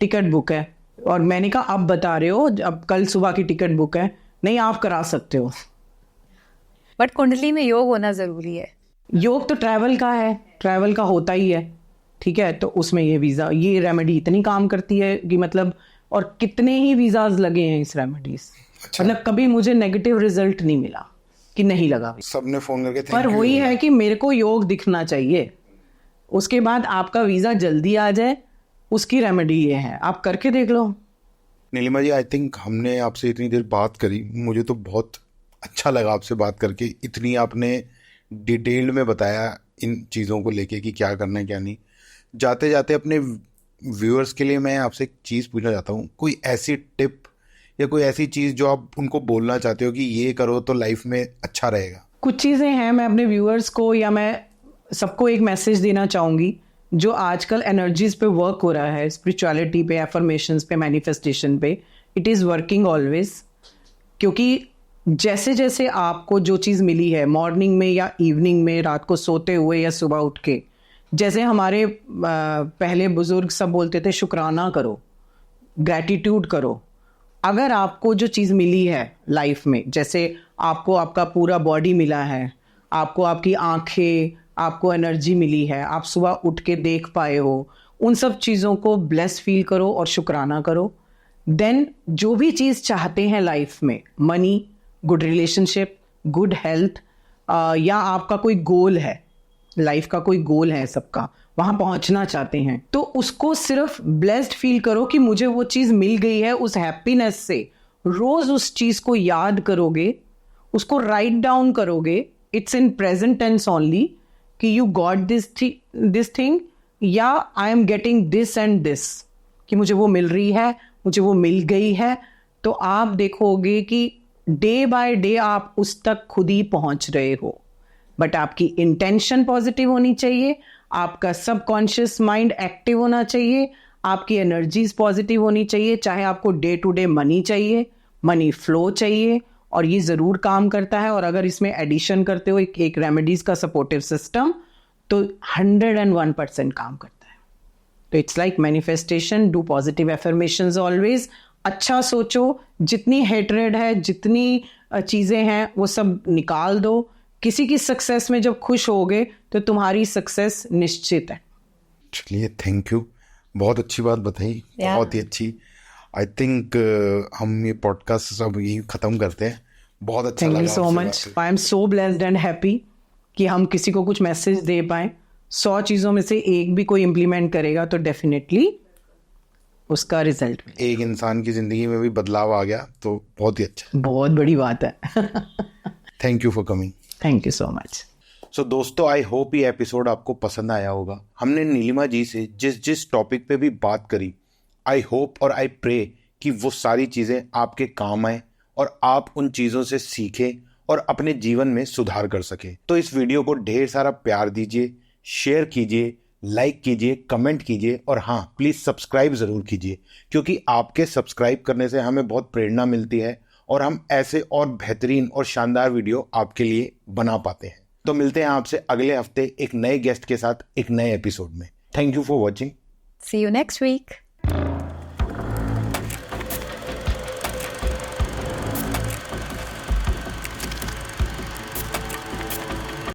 टिकट बुक है, और मैंने कहा अब बता रहे हो, अब कल सुबह की टिकट बुक है, नहीं आप करा सकते हो। बट कुंडली में योग होना ज़रूरी है। योग तो ट्रैवल का है, ट्रैवल का होता ही है, ठीक है, तो उसमें ये वीज़ा, ये रेमेडी इतनी काम करती है कि मतलब, और कितने ही वीज़ाज लगे हैं इस रेमेडी से। अच्छा। मतलब कभी मुझे नेगेटिव रिजल्ट नहीं मिला कि नहीं लगा। सबने फोन करके पर वही है कि मेरे को योग दिखना चाहिए, उसके बाद आपका वीज़ा जल्दी आ जाए, उसकी रेमेडी ये है, आप करके देख लो। नीलिमा जी, आई थिंक हमने आपसे इतनी देर बात करी, मुझे तो बहुत अच्छा लगा आपसे बात करके। इतनी आपने डिटेल्ड में बताया इन चीज़ों को लेके कि क्या करना है क्या नहीं। जाते जाते अपने व्यूअर्स के लिए मैं आपसे एक चीज़ पूछना चाहता हूँ, कोई ऐसी टिप या कोई ऐसी चीज़ जो आप उनको बोलना चाहते हो कि ये करो तो लाइफ में अच्छा रहेगा? कुछ चीज़ें हैं, मैं अपने व्यूअर्स को या मैं सबको एक मैसेज देना चाहूँगी, जो आजकल एनर्जीज पे वर्क हो रहा है, स्पिरिचुअलिटी पे, एफर्मेशंस पे, मैनिफेस्टेशन पे, इट इज़ वर्किंग ऑलवेज। क्योंकि जैसे जैसे आपको जो चीज़ मिली है मॉर्निंग में या इवनिंग में, रात को सोते हुए या सुबह उठ के, जैसे हमारे पहले बुजुर्ग सब बोलते थे शुक्राना करो, ग्रैटिट्यूड करो। अगर आपको जो चीज़ मिली है लाइफ में, जैसे आपको आपका पूरा बॉडी मिला है, आपको आपकी आंखें, आपको एनर्जी मिली है, आप सुबह उठ के देख पाए हो, उन सब चीज़ों को ब्लेस फील करो और शुक्राना करो। देन जो भी चीज़ चाहते हैं लाइफ में, money, good relationship, good health, या आपका कोई गोल है, लाइफ का कोई गोल है सबका, वहाँ पहुँचना चाहते हैं, तो उसको सिर्फ ब्लेस्ड फील करो कि मुझे वो चीज़ मिल गई है। उस हैप्पीनेस से रोज़ उस चीज़ को याद करोगे, उसको राइट डाउन करोगे, it's in present tense only, कि यू गॉट दिस थिंग, या I am getting this and this, कि मुझे वो मिल रही है, मुझे वो मिल गई है। तो आप देखोगे कि डे बाय डे आप उस तक खुद ही पहुंच रहे हो। बट आपकी इंटेंशन पॉजिटिव होनी चाहिए, आपका सबकॉन्शियस माइंड एक्टिव होना चाहिए, आपकी एनर्जीज पॉजिटिव होनी चाहिए। चाहे आपको डे टू डे मनी चाहिए, मनी फ्लो चाहिए, और ये ज़रूर काम करता है। और अगर इसमें एडिशन करते हो एक रेमेडीज़ का सपोर्टिव सिस्टम, तो 101% काम करता है। तो it's like manifestation, do positive affirmations always, अच्छा सोचो, जितनी हेटरेड है, जितनी चीज़ें हैं, वो सब निकाल दो। किसी की सक्सेस में जब खुश होगे तो तुम्हारी सक्सेस निश्चित है। चलिए, थैंक यू, बहुत अच्छी बात बताई, बहुत ही अच्छी। आई थिंक हम ये पॉडकास्ट सब यही खत्म करते हैं. बहुत अच्छा थैंक लगा यू सो आपसे मच. बात करके. I am so blessed and happy कि हम किसी को कुछ मैसेज दे पाए. 100 चीज़ों में से एक भी कोई इम्प्लीमेंट करेगा तो डेफिनेटली उसका रिजल्ट एक इंसान की जिंदगी में भी बदलाव आ गया तो बहुत ही अच्छा. बहुत बड़ी बात है. Thank you for coming. Thank you so much. So दोस्तों, आई होप ये एपिसोड आपको पसंद आया होगा. हमने नीलिमा जी से जिस जिस टॉपिक पे भी बात करी, आई होप और आई प्रे कि वो सारी चीज़ें आपके काम आए और आप उन चीज़ों से सीखें और अपने जीवन में सुधार कर सके. तो इस वीडियो को ढेर सारा प्यार दीजिए, शेयर कीजिए, लाइक कीजिए, कमेंट कीजिए और हाँ, प्लीज़ सब्सक्राइब ज़रूर कीजिए, क्योंकि आपके सब्सक्राइब करने से हमें बहुत प्रेरणा मिलती है और हम ऐसे और बेहतरीन और शानदार वीडियो आपके लिए बना पाते हैं. तो मिलते हैं आपसे अगले हफ्ते एक नए गेस्ट के साथ एक नए एपिसोड में. Thank you for watching. See you next week.